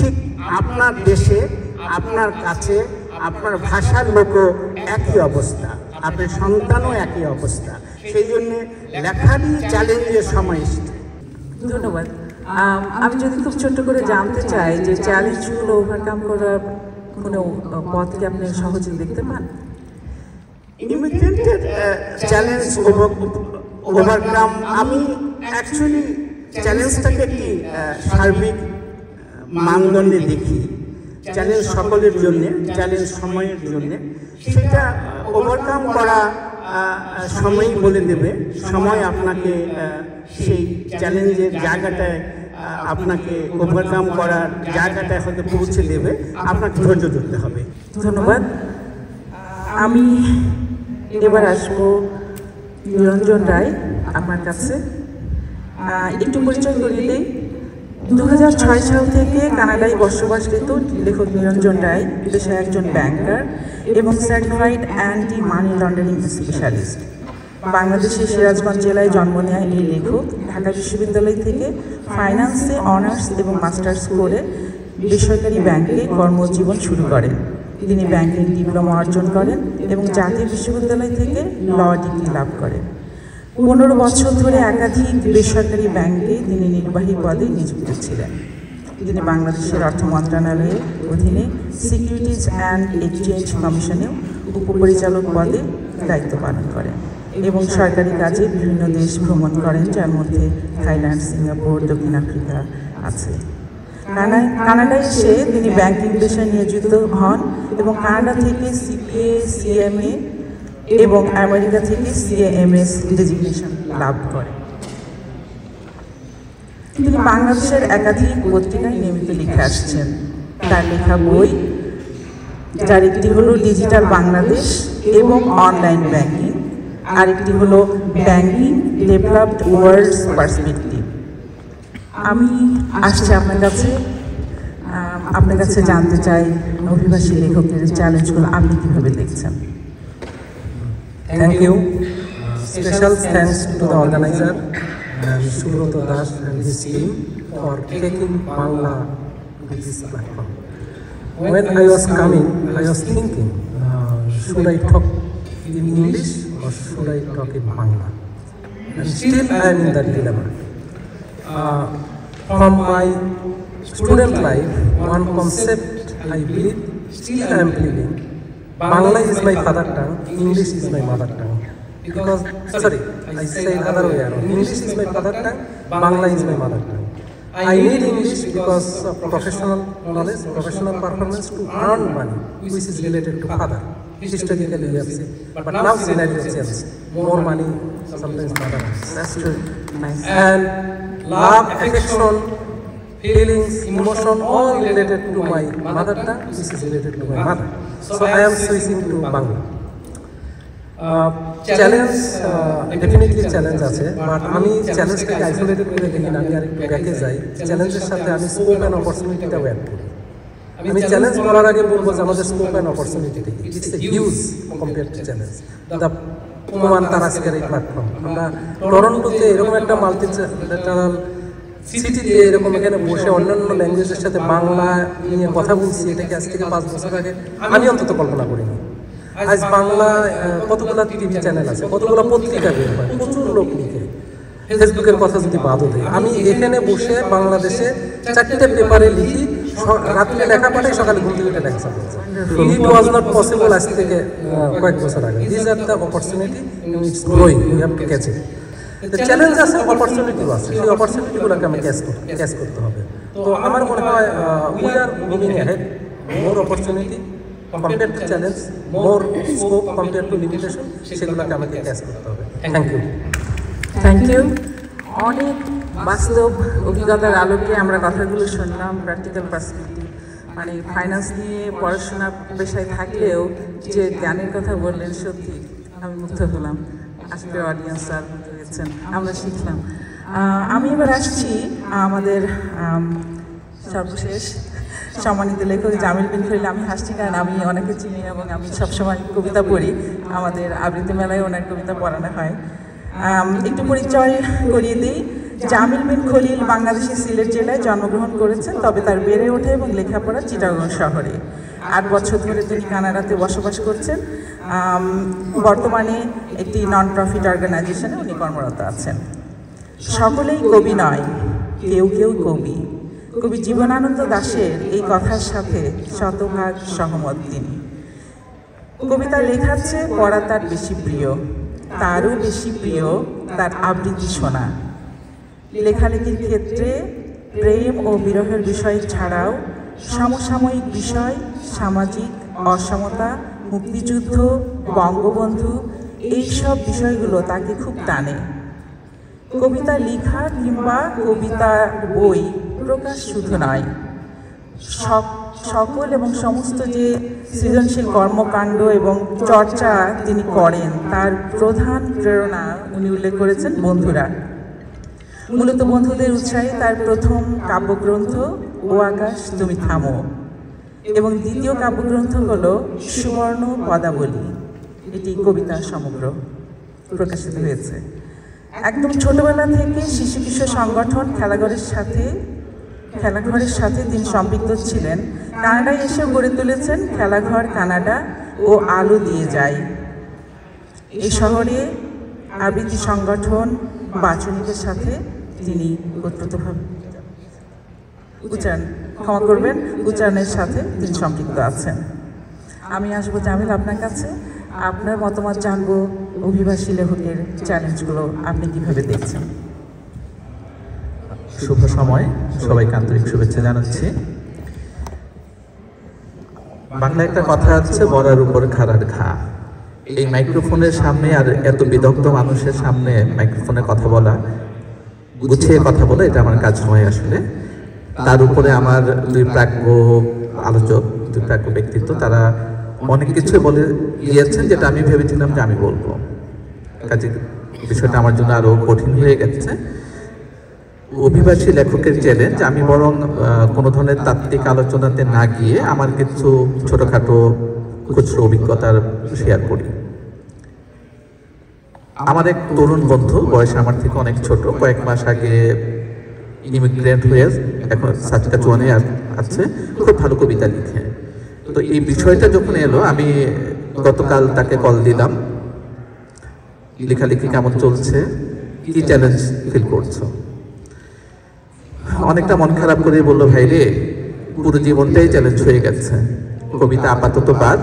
ঠিক আপনার দেশে, আপনার কাছে, আপনার ভাষার লোকও একই অবস্থা, আপনার সন্তানও একই অবস্থা। সেই জন্যে লেখারই চ্যালেঞ্জের সময় এসছে। ধন্যবাদ। আমি যদি খুব ছোট্ট করে জানতে চাই যে চ্যালেঞ্জগুলো ওভারকাম করার কোনো পথ কি আপনি সহজে দেখতে পান? ইমিগ্রেন্টের চ্যালেঞ্জ ওভারকাম, আমি অ্যাকচুয়ালি চ্যালেঞ্জটাকে একটি সার্বিক মানদণ্ডে দেখি। চ্যালেঞ্জ সকলের জন্যে, চ্যালেঞ্জ সময়ের জন্যে, সেটা ওভারকাম করা সময়ই বলে দেবে। সময় আপনাকে সেই চ্যালেঞ্জের জায়গাটায়, আপনাকে ওভারকাম করার জায়গাটায় হয়তো পৌঁছে দেবে, আপনাকে ধৈর্য ধরতে হবে। ধন্যবাদ। আমি এবার আসবো নিরঞ্জন রায় আপনার কাছে। একটু পরিচয় করিয়ে দিই। 2006 সাল থেকে কানাডায় বসবাসরত লেখক নিরঞ্জন রায় পেশায় একজন ব্যাংকার এবং certified anti money laundering specialist. বাংলাদেশের সিরাজগঞ্জ জেলায় জন্ম নেওয়া এই লেখক ঢাকা বিশ্ববিদ্যালয় থেকে ফাইন্যান্সে অনার্স এবং মাস্টার্স করে বেসরকারি ব্যাংকে কর্মজীবন শুরু করেন। তিনি ব্যাংকিং ডিপ্লোমা অর্জন করেন এবং জাতীয় বিশ্ববিদ্যালয় থেকে ল ডিগ্রি লাভ করেন। 15 বছর ধরে একাধিক বেসরকারি ব্যাংকে তিনি নির্বাহী পদে নিযুক্ত ছিলেন। তিনি বাংলাদেশের অর্থ মন্ত্রণালয়ের অধীনে সিকিউরিটিজ অ্যান্ড এক্সচেঞ্জ কমিশনেও উপপরিচালক পদে দায়িত্ব পালন করেন এবং সরকারি কাজে বিভিন্ন দেশ ভ্রমণ করেন, যার মধ্যে থাইল্যান্ড, সিঙ্গাপুর, দক্ষিণ আফ্রিকা আছে। কানাডায় এসে তিনি ব্যাংকিং পেশায় নিয়োজিত হন এবং কানাডা থেকে সিপিএ, সিএমএ এবং আমেরিকা থেকে সিএএমএস ডেজিগনেশন লাভ করেন। তিনি বাংলাদেশের একাধিক পত্রিকায় নিয়মিত লিখে আসছেন। তার লেখা বই, যার একটি হলো ডিজিটাল বাংলাদেশ এবং অনলাইন ব্যাংকিং, আরেকটি হলো ব্যাংকিং ডেভেলপড ওয়ার্ল্ডস পার্সপেক্টিভ। আমি আসছি আপনার কাছে জানতে চাই অভিবাসী লেখকের চ্যালেঞ্জগুলো আপনি কীভাবে দেখছেন? Thank you. Special thanks to the organizer, Subroto Das and his team, for taking Bangla to this platform. When I was coming, I was thinking, should I talk in English or should I talk in Bangla? And still I am in that dilemma. From my student life, one concept I believe, still I am believing, Bangla is my father tongue, English is my mother tongue. Because, sorry, I say other way around. English is my father tongue, Bangla is my mother tongue. I need English because of professional knowledge, professional performance to earn money, which is related to father. Historically, we have seen. But now scenario changes. More money, sometimes father. That's true. Nice. And love, affection, feelings, emotion, all related to my mother tongue, which is related to my mother. So I am switching to Bangla. Challenge definitely challenge আছে, but আমি চ্যালেঞ্জটাকে isolated করে দেখি না, আমি আরেকটু ব্যাকে যাই। চ্যালেঞ্জের সাথে আমি স্কোপ অ্যান্ড অপরচুনিটিটাও অ্যাড করি। আমি চ্যালেঞ্জ করার আগে বলবো যে আমাদের scope and opportunity it's a huge compare to challenge. The প্রমাণ তার আজকের এই প্ল্যাটফর্ম। আমরা টরন্টোতে এরকম একটা মাল্টিলেটারাল সিটি দিয়ে এরকম এখানে বসে অন্যান্য ল্যাঙ্গুয়েজের সাথে বাংলা নিয়ে কথা বলছি, এটাকে আজ থেকে 5 বছর আগে আমি অন্তত কল্পনা করিনি। আজ বাংলা কতগুলো টিভি চ্যানেল আছে, কতগুলো পত্রিকা বের হয়, প্রচুর লোক লিখে। ফেসবুকের কথা যদি বাদও দেয়, আমি এখানে বসে বাংলাদেশে 4টে পেপারে লিখি, রাত্রে লেখা পাঠাই, সকালে ঘুম থেকে লেখা চালু। ইট ওয়াজ নট পসিবল আজ থেকে কয়েক বছর আগে। This are the opportunity, it's growing, you have to catch it. Challenge আছে, অপরচুনিটিও আছে, সেই অপরচুনিটিগুলোকে আমি ক্যাচ করতে হবে। তো আমার মনে হয় we are moving ahead, more opportunity compare to challenge, more scope compare to limitation, সেগুলোকে আমাকে ক্যাচ করতে হবে। Thank you. Thank you. অনেক বাস্তব অভিজ্ঞতার আলোকে আমরা কথাগুলো শুনলাম, প্র্যাকটিক্যাল পার্সপেক্টিভ। মানে ফাইন্যান্স নিয়ে পড়াশোনা পেশায় থাকলেও যে জ্ঞানের কথা বললেন, সত্যি আমি মুগ্ধ হলাম। আজকের অডিয়েন্স আর মুগ্ধ হয়েছেন, আমরা শিখলাম। আমি এবার আসছি আমাদের সর্বশেষ সম্মানিত লেখক জামিল বিন খলিল। আমি হাসছি কারণ আমি অনেকে চিনি এবং আমি সবসময় কবিতা পড়ি, আমাদের আবৃত্তি মেলায় ওনার কবিতা পড়ানো হয়। একটু পরিচয় করিয়ে দিই। জামিল বিন খলিল বাংলাদেশের সিলেট জেলায় জন্মগ্রহণ করেছেন, তবে তার বেড়ে ওঠে এবং লেখাপড়া চিটাগং শহরে। 8 বছর ধরে তিনি কানাডাতে বসবাস করছেন। বর্তমানে একটি নন প্রফিট অর্গানাইজেশনে উনি কর্মরত আছেন। সকলেই কবি নয়, কেউ কেউ কবি। কবি জীবনানন্দ দাশের এই কথার সাথে শতভাগ সহমত তিনি। কবিতা লেখার চেয়ে পড়া তার বেশি প্রিয়, তারও বেশি প্রিয় তার আবৃত্তি শোনা। লেখালেখির ক্ষেত্রে প্রেম ও বিরহের বিষয় ছাড়াও সমসাময়িক বিষয়, সামাজিক অসমতা, মুক্তিযুদ্ধ, বঙ্গবন্ধু, এইসব বিষয়গুলো তাকে খুব টানে। কবিতা লেখা কিংবা কবিতার বই প্রকাশ শুধু নয়, সকল এবং সমস্ত যে সৃজনশীল কর্মকাণ্ড এবং চর্চা তিনি করেন, তার প্রধান প্রেরণা উনি উল্লেখ করেছেন বন্ধুরা। মূলত বন্ধুদের উৎসাহে তার প্রথম কাব্যগ্রন্থ ও আকাশ তুমি থামো এবং দ্বিতীয় কাব্যগ্রন্থ হল সুবর্ণ পদাবলী। এটি কবিতা সমগ্র প্রকাশিত হয়েছে। একদম ছোটবেলা থেকে শিশু কিশোর সংগঠন খেলাঘরের সাথে তিনি সম্পৃক্ত ছিলেন। কানাডায় এসেও গড়ে তুলেছেন খেলাঘর কানাডা ও আলো দিয়ে যায়। এই শহরে আবৃত্তি সংগঠন বাচনিকের সাথে তিনি ওতপ্রোতভাবে উচ্চারণের সাথে তিনি সম্পৃক্ত আছেন। আমি আসবো জামিল আপনার কাছে, আপনার মতামত জানবো অভিবাসী লেখকের চ্যালেঞ্জগুলো আপনি কিভাবে দেখছেন। শুভ সময়, সবাইকে আন্তরিক শুভেচ্ছা জানাচ্ছি। বাংলা একটা কথা আছে, বড়ার উপর খাড়ার ঘা। এই মাইক্রোফোনের সামনে আর এত বিদগ্ধ মানুষের সামনে মাইক্রোফোনে কথা বলা, গুছিয়ে কথা বলা, এটা আমার কাজ নয় আসলে। তার উপরে আমার দুই প্রাজ্ঞ আলোচক, দুই প্রাজ্ঞ ব্যক্তিত্ব, তারা অনেক কিছু বলে গিয়েছেন যেটা আমি ভেবেছিলাম যে আমি বলবো। কাজে বিষয়টা আমার জন্য আরো কঠিন হয়ে গেছে। অভিবাসী লেখকের চ্যালেঞ্জ, আমি বরং কোনো ধরনের তাত্ত্বিক আলোচনাতে না গিয়ে আমার কিছু ছোটখাটো খুচরো অভিজ্ঞতার শেয়ার করি। আমার এক তরুণ বন্ধু, বয়সে আমার থেকে অনেক ছোট, কয়েক মাস আগে ইমিগ্রেন্ট হয়ে এখন সাতকাচুয়ানে আছে, খুব ভালো কবিতা লিখে। তো এই বিষয়টা যখন এলো, আমি গতকাল তাকে কল দিলাম, লেখালেখি কেমন চলছে, কি চ্যালেঞ্জ ফিল করছো। অনেকটা মন খারাপ করে বললো, ভাই রে, পুরো জীবনটাই চ্যালেঞ্জ হয়ে গেছে, কবিতা আপাতত বাদ,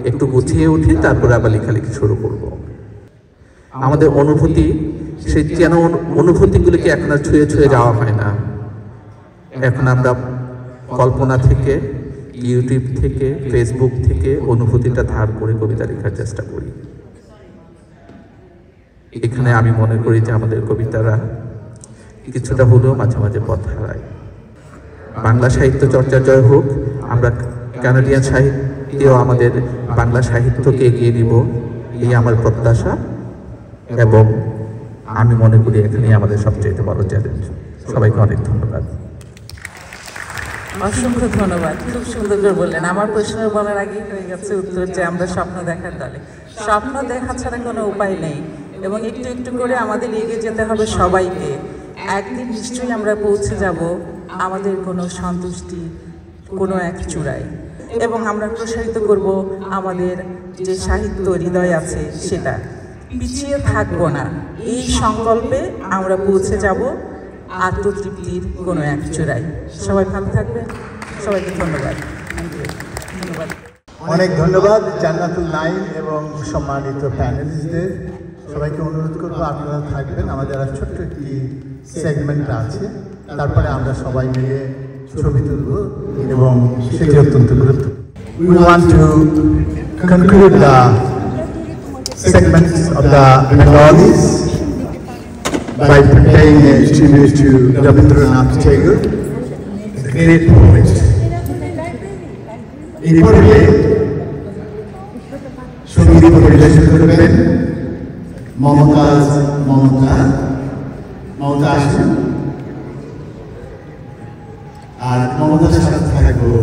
একটু গুছিয়ে উঠি, তারপরে আবার লেখালেখি শুরু করব। আমাদের অনুভূতি, সেই যেন অনুভূতিগুলিকে এখন আর ছুঁয়ে ছুঁয়ে যাওয়া হয় না। এখন আমরা কল্পনা থেকে, ইউটিউব থেকে, ফেসবুক থেকে অনুভূতিটা ধার করে কবিতা লেখার চেষ্টা করি। এখানে আমি মনে করি যে আমাদের কবিতারা কিছুটা হলেও মাঝে মাঝে পথ হারায়। বাংলা সাহিত্য চর্চা জয় হোক, আমরা কানাডিয়ান সাহিত্যেও আমাদের বাংলা সাহিত্যকে এগিয়ে নিব, এই আমার প্রত্যাশা। এবং আমি মনে করি এখানেই আমাদের সবচেয়ে বড় চ্যালেঞ্জ। সবাইকে অনেক ধন্যবাদ। অসংখ্য ধন্যবাদ, খুব সুন্দর করে বললেন। আমার প্রশ্ন বলার আগেই হয়ে গেছে উত্তর, যে আমরা স্বপ্ন দেখার দলে। স্বপ্ন দেখা ছাড়া কোনো উপায় নেই এবং একটু একটু করে আমাদের এগিয়ে যেতে হবে সবাইকে। একদিন নিশ্চয়ই আমরা পৌঁছে যাব আমাদের কোনো সন্তুষ্টি, কোনো এক চূড়ায়, এবং আমরা প্রসারিত করব আমাদের যে সাহিত্য হৃদয় আছে সেটা। পিছিয়ে থাকবো না, এই সংকল্পে আমরা পৌঁছে যাব আত্মতৃপ্তির কোনো এক চূড়ায়। সবাই ভালো থাকবেন, সবাইকে ধন্যবাদ। ধন্যবাদ, অনেক ধন্যবাদ জান্নাতুল নাইম এবং সম্মানিত প্যানেলিস্টদের। সবাইকে অনুরোধ করবো আপনারা থাকবেন, আমাদের আর ছোট্ট একটি সেগমেন্ট আছে, তারপরে আমরা সবাই মিলে ছবি তুলব এবং সেটি অত্যন্ত গুরুত্বপূর্ণ। We want to conclude the segments of the Bengalis by paying a tribute to Rabindranath Tagore, the great poet. এই পর্বে সঙ্গীত পরিবেশন করবেন মমতা আসেন, আর মমতার সাথে থাকবো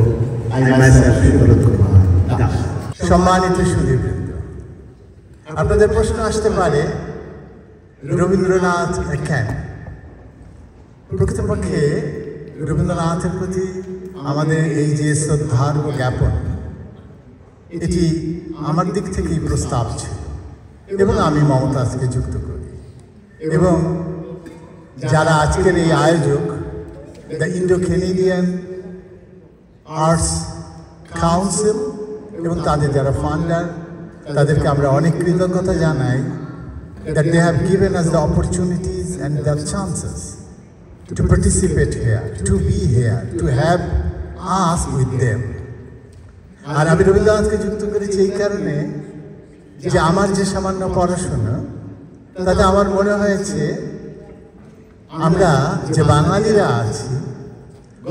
সম্মানিত সুধীবৃন্দ। আপনাদের প্রশ্ন আসতে পারে রবীন্দ্রনাথ কেন? প্রকৃতপক্ষে রবীন্দ্রনাথের প্রতি আমাদের এই যে শ্রদ্ধার জ্ঞাপন, এটি আমার দিক থেকেই প্রস্তাব ছিল এবং আমি মমতাজকে যুক্ত করি, এবং যারা আজকের এই আয়োজক the Indo Canadian arts council এবং তাদের যারা ফান্ডার, তাদেরকে আমরা অনেক কৃতজ্ঞতা জানাই that they have given us the opportunities and the chances to participate here, to be here, to have us with them. আর আমি রবীন্দ্রনাথকে যুক্ত করেছি এই কারণে যে আমার যে সামান্য পড়াশোনা, তাতে আমার মনে হয়েছে আমরা যে বাঙালিরা আছি,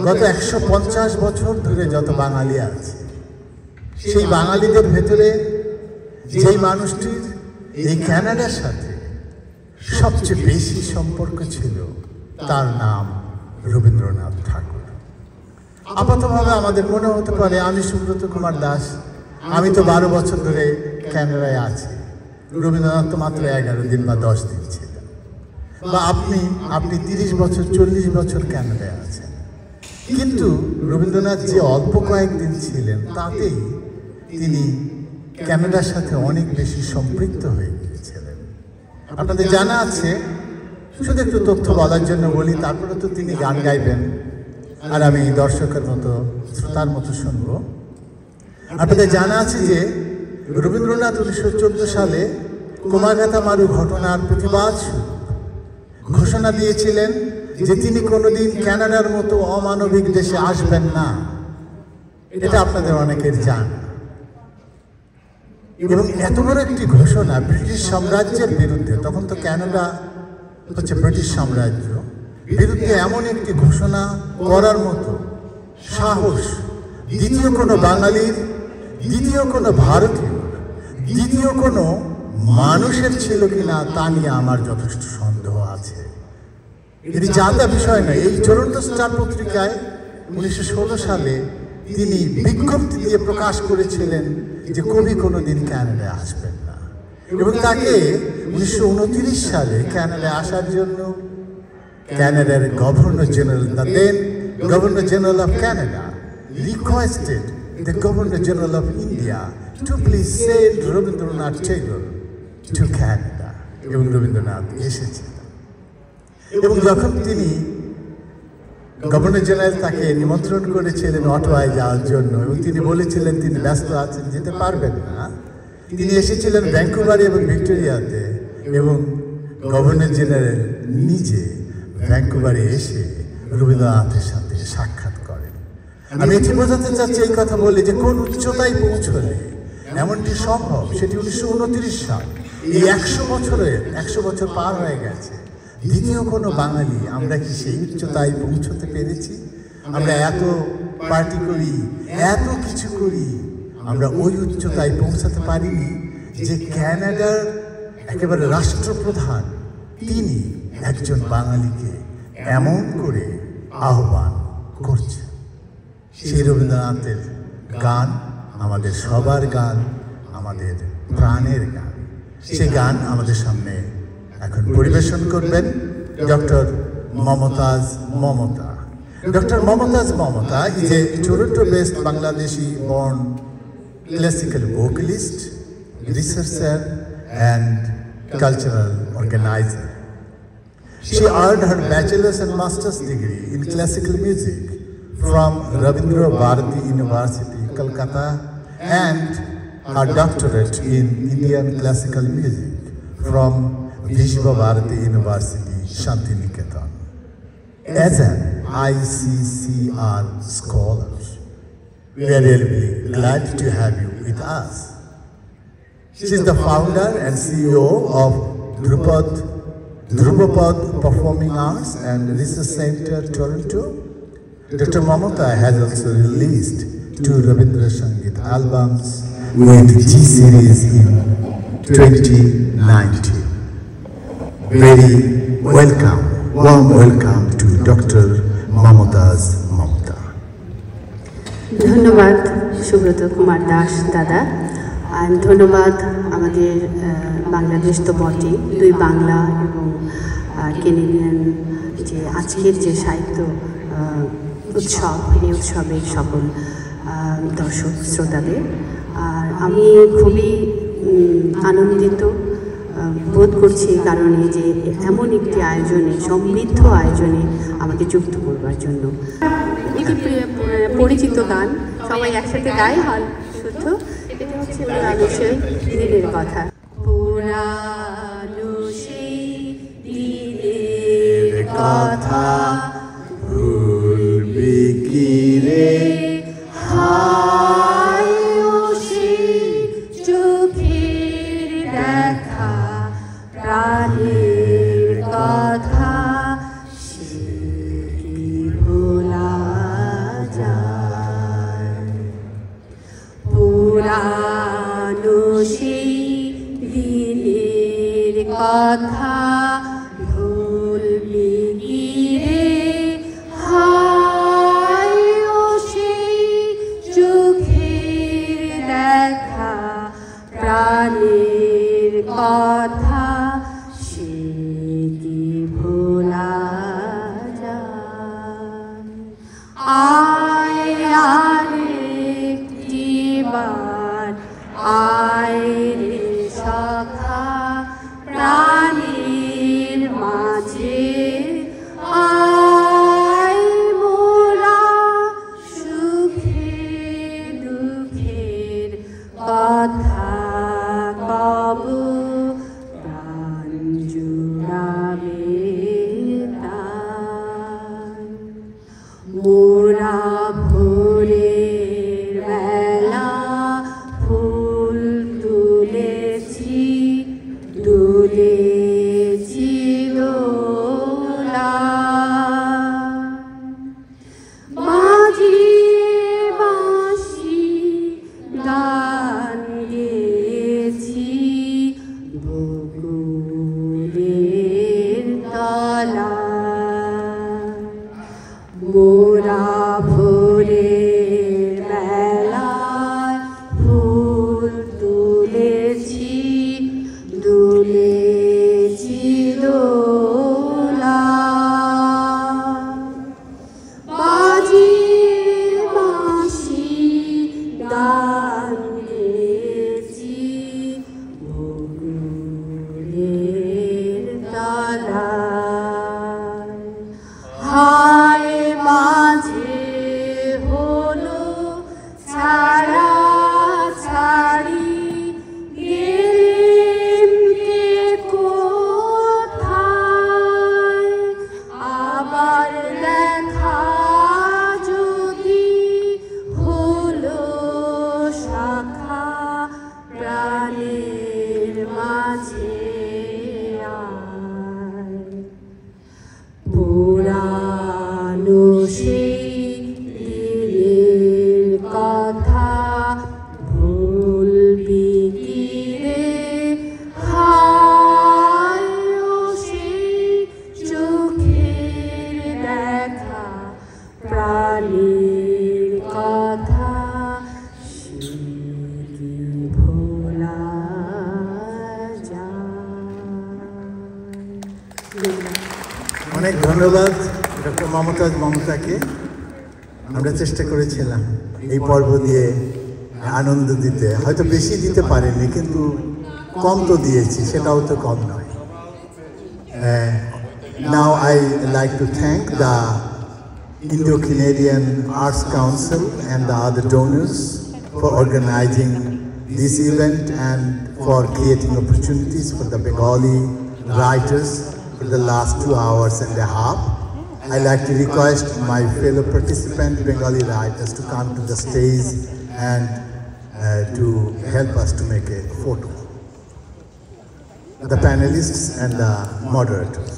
গত 150 বছর ধরে যত বাঙালি আছে, সেই বাঙালিদের ভেতরে যেই মানুষটির এই কানাডার সাথে সবচেয়ে বেশি সম্পর্ক ছিল, তার নাম রবীন্দ্রনাথ ঠাকুর। আপাতভাবে আমাদের মনে হতে পারে আমি সুব্রত কুমার দাস, আমি তো 12 বছর ধরে ক্যানাডায় আছি, রবীন্দ্রনাথ তো মাত্র 11 দিন বা 10 দিন ছিলেন, বা আপনি 30 বছর 40 বছর ক্যানাডায় আছেন। কিন্তু রবীন্দ্রনাথ যে অল্প কয়েকদিন ছিলেন, তাতেই তিনি ক্যানাডার সাথে অনেক বেশি সম্পৃক্ত হয়ে গিয়েছিলেন। আপনাদের জানা আছে, শুধু একটু তথ্য বলার জন্য বলি, তারপরে তো তিনি গান গাইবেন আর আমি দর্শকের মতো শ্রোতার মতো শুনব। আপনাদের জানা আছে যে রবীন্দ্রনাথ 1914 সালে কুমাগাতা মারু ঘটনার প্রতিবাদ ঘোষণা দিয়েছিলেন যে তিনি কোনোদিন ক্যানাডার মতো অমানবিক দেশে আসবেন না। এটা আপনাদের অনেকের জানা, এবং এত বড় একটি ঘোষণা ব্রিটিশ সাম্রাজ্যের বিরুদ্ধে, তখন তো ক্যানাডা হচ্ছে ব্রিটিশ সাম্রাজ্য, বিরুদ্ধে এমন একটি ঘোষণা করার মতো সাহস দ্বিতীয় কোনো বাঙালির, দ্বিতীয় কোনো ভারতীয়, দ্বিতীয় কোনো মানুষের ছিল কিনা তা নিয়ে আমার যথেষ্ট সন্দেহ আছে। এটি জানা বিষয় নয়। এই চূড়ান্ত স্টার পত্রিকায় 1916 সালে তিনি বিজ্ঞপ্তি দিয়ে প্রকাশ করেছিলেন যে কবি কোনোদিন ক্যানাডায় আসবেন না, এবং তাকে 1929 সালে ক্যানাডায় আসার জন্য ক্যানাডার governor general, the then governor general of Canada, requested the governor general of India to please send Rabindranath Thakur to Canada, এবং রবীন্দ্রনাথ এসেছিলেন। এবং যখন তিনি গভর্নর জেনারেল তাকে নিমন্ত্রণ করেছিলেন অটোয়ায় যাওয়ার জন্য, এবং তিনি বলেছিলেন তিনি ব্যস্ত আছেন, যেতে পারবেন না, তিনি এসেছিলেন ভ্যাঙ্কুভারে এবং ভিক্টোরিয়াতে, এবং গভর্নর জেনারেল নিজে ভ্যাঙ্কুভারে এসে রবীন্দ্রনাথের সাথে সাক্ষাৎ করেন। আমি এটি বোঝাতে চাচ্ছি এই কথা বলে যে কোন উচ্চতায় পৌঁছলে এমনটি সম্ভব, সেটি 1929 সাল। এই 100 বছর পার হয়ে গেছে, দ্বিতীয় কোনো বাঙালি আমরা কি সেই উচ্চতায় পৌঁছতে পেরেছি? আমরা এত পার্টি করি, এত কিছু করি, আমরা ওই উচ্চতায় পৌঁছাতে পারিনি যে ক্যানাডার একেবারে রাষ্ট্রপ্রধান তিনি একজন বাঙালিকে এমন করে আহ্বান করছেন। সেই রবীন্দ্রনাথের গান আমাদের সবার গান, আমাদের প্রাণের গান। সেই গান আমাদের সামনে এখন পরিবেশন করবেন doctor Momtaz Momta. Dr. Momtaz Momta is a Toronto-based Bangladeshi-born classical vocalist, researcher, and cultural organizer. She earned her bachelor's and master's degree in classical music from Rabindra Bharati University, Kolkata, and her doctorate in Indian classical music from Vishva Bharati University, Shantiniketan. As an ICCR scholar, we are really glad to have you with us. She is the founder and CEO of Dhrupad Performing Arts and Research Center, Toronto. Dr. Momta has also released 2 Rabindra Sangeet albums with G-Series in 2019. Very warm welcome to Dr. Momtaz Momta. ধন্যবাদ সুব্রত কুমার দাস দাদা, আর ধন্যবাদ আমাদের বাংলাদেশ তো বটে, 2 বাংলা এবং Canadian যে আজকের যে সাহিত্য উৎসব, এই উৎসবের সকল দর্শক শ্রোতাদের। আর আমি খুবই আনন্দিত বোধ করছি এই কারণে যে এমন একটি আয়োজনে, সমৃদ্ধ আয়োজনে আমাকে যুক্ত করবার জন্য। এটি পরিচিত গান, সবাই একসাথে গায়ে হাল শুদ্ধ। এটা হচ্ছে পুরানো সেই দিনের কথা। পুরানো সেই দিনের কথা ভুলবি কি রে হায় ও সেই চোখের দেখা, প্রাণের কথা সে কি ভোলা যায়। পুরানো সেই দিনের কথা ভুলবি কি রে হায় ও সেই চোখের দেখা, প্রাণের কথা সে কি ভোলা যায়। আয় আরেকটিবার আয় রে সখা, প্রাণের মাঝে আয় মোরা সুখে দুঃখের কথা কব, প্রাণ জুড়াবে তাই। মোরা ভোরের বেলা ফুল তুলেছি, দুলেছি দোলা, বাজিয়ে বাঁশি গান গেয়েছি, বকুলের তলায়। মোরা ভোরের বেলায় ফুল তুলেছি, দুলেছি দোলা, বাজিয়ে বাঁশি গান গেয়েছি, বকুলের তলায়। হায় মাঝে হলো ছাড়া ছাড়ি, গেলেন কে কোথায়, আবার দেখা যদি হলো শাখা, প্রাণের মাঝে আয়। পুরানো সেই দিনের কথা ভুলবি কি রে হায় ও সেই চোখের দেখা, প্রাণের কথা সে কি ভোলা যায়। অনেক ধন্যবাদ ডক্টর মমতাকে আমরা চেষ্টা করেছিলাম এই পর্ব দিয়ে আনন্দ দিতে, হয়তো বেশি দিতে পারিনি কিন্তু কম তো দিয়েছি, সেটাও তো কম নয়। Now I like to thank the Indo-Canadian Arts Council and the other donors for organizing this event and for creating opportunities for the Bengali writers for the last 2 hours and a half. I like to request my fellow participant Bengali writers to come to the stage and to help us to make a photo. The panelists and the moderators.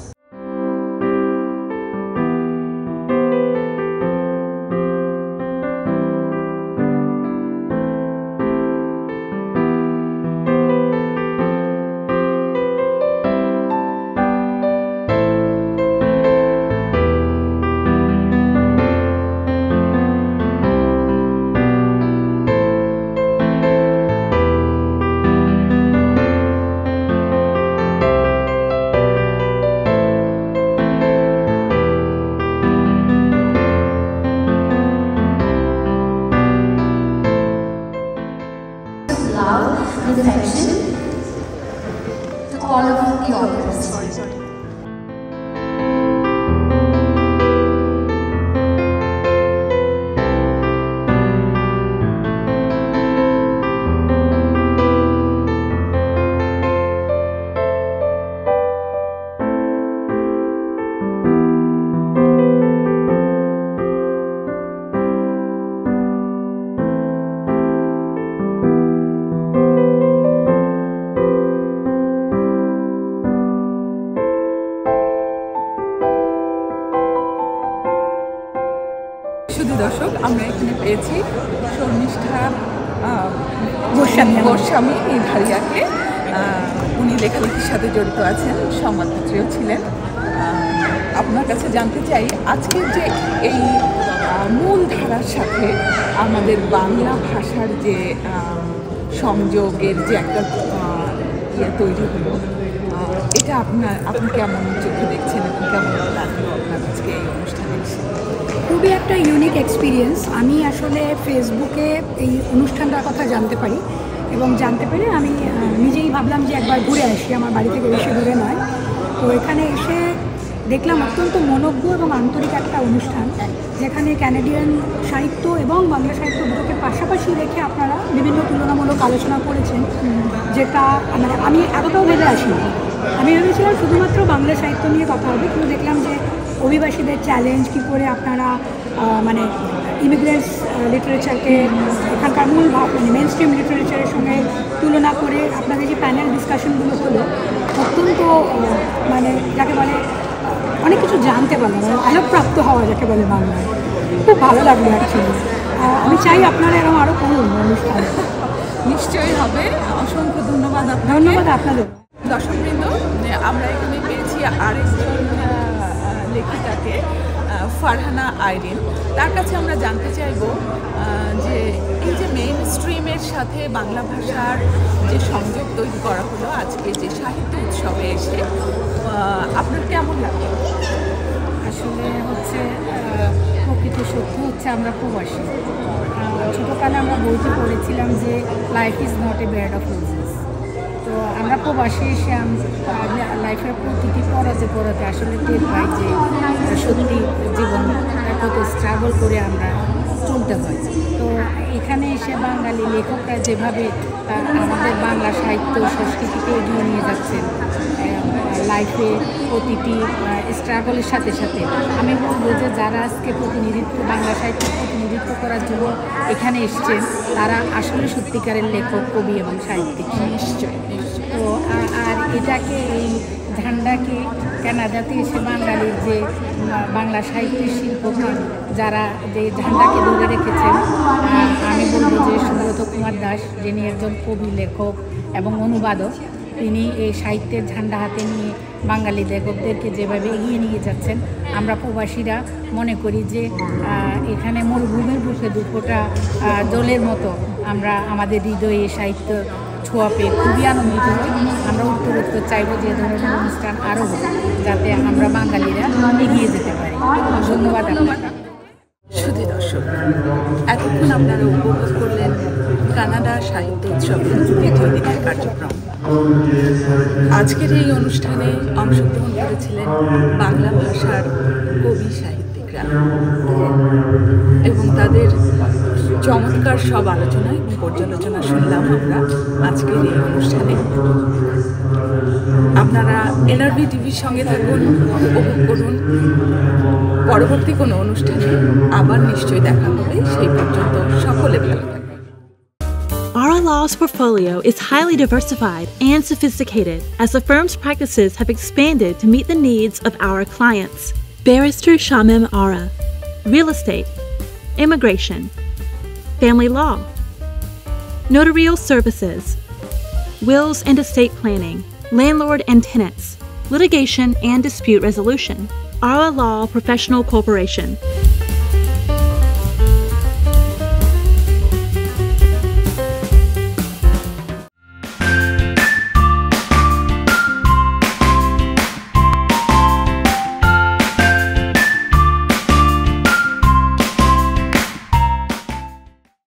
দর্শক, আমরা এখানে পেয়েছি শর্মিষ্ঠা গোস্বামী নিধারিয়াকে। উনি লেখালেখির সাথে জড়িত আছেন, সংবাদপত্রেও ছিলেন। আপনার কাছে জানতে চাই, আজকের যে এই মূল ধারার সাথে আমাদের বাংলা ভাষার যে সংযোগের যে একটা তৈরি হলো, এটা আপনি কেমন চোখে দেখছেন এবং কেমন লাগলো আপনার আজকে এই অনুষ্ঠানে এসে? খুবই একটা ইউনিক এক্সপিরিয়েন্স। আমি আসলে ফেসবুকে এই অনুষ্ঠানটার কথা জানতে পারি এবং জানতে পেরে আমি নিজেই ভাবলাম যে একবার ঘুরে আসি, আমার বাড়ি থেকে বেশি দূরে নয়। তো এখানে এসে দেখলাম অত্যন্ত মনোজ্ঞ এবং আন্তরিক একটা অনুষ্ঠান, যেখানে ক্যানাডিয়ান সাহিত্য এবং বাংলা সাহিত্য দুটোকে পাশাপাশি রেখে আপনারা বিভিন্ন তুলনামূলক আলোচনা করেছেন, যেটা মানে আমি এতটাও ভেবে আসিনি। আমি ভেবেছিলাম শুধুমাত্র বাংলা সাহিত্য নিয়ে কথা হবে, কিন্তু দেখলাম যে অভিবাসীদের চ্যালেঞ্জ কী করে আপনারা মানে ইমিগ্রেন্টস লিটারেচারকে এখানকার মূল মানে মেন স্ট্রিম লিটারেচারের সঙ্গে তুলনা করে আপনাদের যে প্যানেল ডিসকাশনগুলো হলো, অত্যন্ত মানে যাকে বলে অনেক কিছু জানতে পারলাম, মানে আলোকপ্রাপ্ত হওয়া যাকে বলে বাংলায়। খুব ভালো লাগলো অ্যাকচুয়ালি। আমি চাই আপনারা এরকম আরও করুন অনুষ্ঠান। নিশ্চয়ই হবে। অসংখ্য ধন্যবাদ। ধন্যবাদ আপনাদের। দর্শকবৃন্দ, আমরা এখানে পেয়েছি আরেকজন লেখিকাকে, ফারহানা আইরিন। তার কাছে আমরা জানতে চাইব যে এই যে মেইন স্ট্রিমের সাথে বাংলা ভাষার যে সংযোগ তৈরি করা হলো আজকে যে সাহিত্য উৎসবে এসে, আপনার কেমন লাগে? আসলে হচ্ছে প্রকৃত সত্য হচ্ছে আমরা প্রবাসী। ছোটোকালে আমরা বইতে পড়েছিলাম যে life is not a bed of roses. তো আমরা প্রবাসী এসে লাইফের প্রতিটি পড়াতে আসলে টের পাই যে সত্যি জীবন কত স্ট্রাগল করে আমরা চলতে হয়। তো এখানে এসে বাঙালি লেখকরা যেভাবে আমাদের বাংলা সাহিত্য সংস্কৃতিকে এগিয়ে নিয়ে যাচ্ছেন, লাইফে প্রতিটি স্ট্রাগলের সাথে সাথে, আমি বলবো যে যারা আজকে বাংলা সাহিত্যের প্রতিনিধিত্ব করার জন্য এখানে এসছেন, তারা আসলে সত্যিকারের লেখক, কবি এবং সাহিত্যিক। নিশ্চয়। তো আর এটাকে, এই ঝান্ডাকে কানাডাতে এসে বাঙালির যে বাংলা সাহিত্যের শিল্পকার যারা যে ঝান্ডাকে ধরে রেখেছেন, আমি বলবো যে সুব্রত কুমার দাস, যিনি একজন কবি, লেখক এবং অনুবাদক, তিনি এই সাহিত্যের ঝান্ডা হাতে নিয়ে বাঙালি লেখকদেরকে যেভাবে এগিয়ে নিয়ে যাচ্ছেন, আমরা প্রবাসীরা মনে করি যে এখানে মরুভূমির বুকে দুফোঁটা জলের মতো আমরা আমাদের হৃদয়ে সাহিত্য ছোঁয়া পেয়ে খুবই আনন্দিত হই। আমরা উত্তরোত্তর চাইব যে ধরনের অনুষ্ঠান আরও হোক, যাতে আমরা বাঙালিরা এগিয়ে যেতে পারি। ধন্যবাদ আপনাকে। শুধু দর্শক, এতক্ষণ আপনারা উপভোগ করলেন কানাডা সাহিত্য উৎসবের দ্বিতীয় দিনের কার্যক্রম। আজকের এই অনুষ্ঠানে অংশগ্রহণ করেছিলেন বাংলা ভাষার কবি সাহিত্যিকরা এবং তাদের চমৎকার সব আলোচনা এবং পর্যালোচনা শুনলাম আমরা আজকের এই অনুষ্ঠানে। আপনারা এনআরবি টিভির সঙ্গে থাকুন, উপভোগ করুন। পরবর্তী কোনো অনুষ্ঠানে আবার নিশ্চয়ই দেখা হবে। সেই পর্যন্ত সকলে ভালো থাকুন। Ara Law's portfolio is highly diversified and sophisticated as the firm's practices have expanded to meet the needs of our clients. Barrister Shamim Ara, real estate, immigration, family law, notarial services, wills and estate planning, landlord and tenants, litigation and dispute resolution. Ara Law Professional Corporation.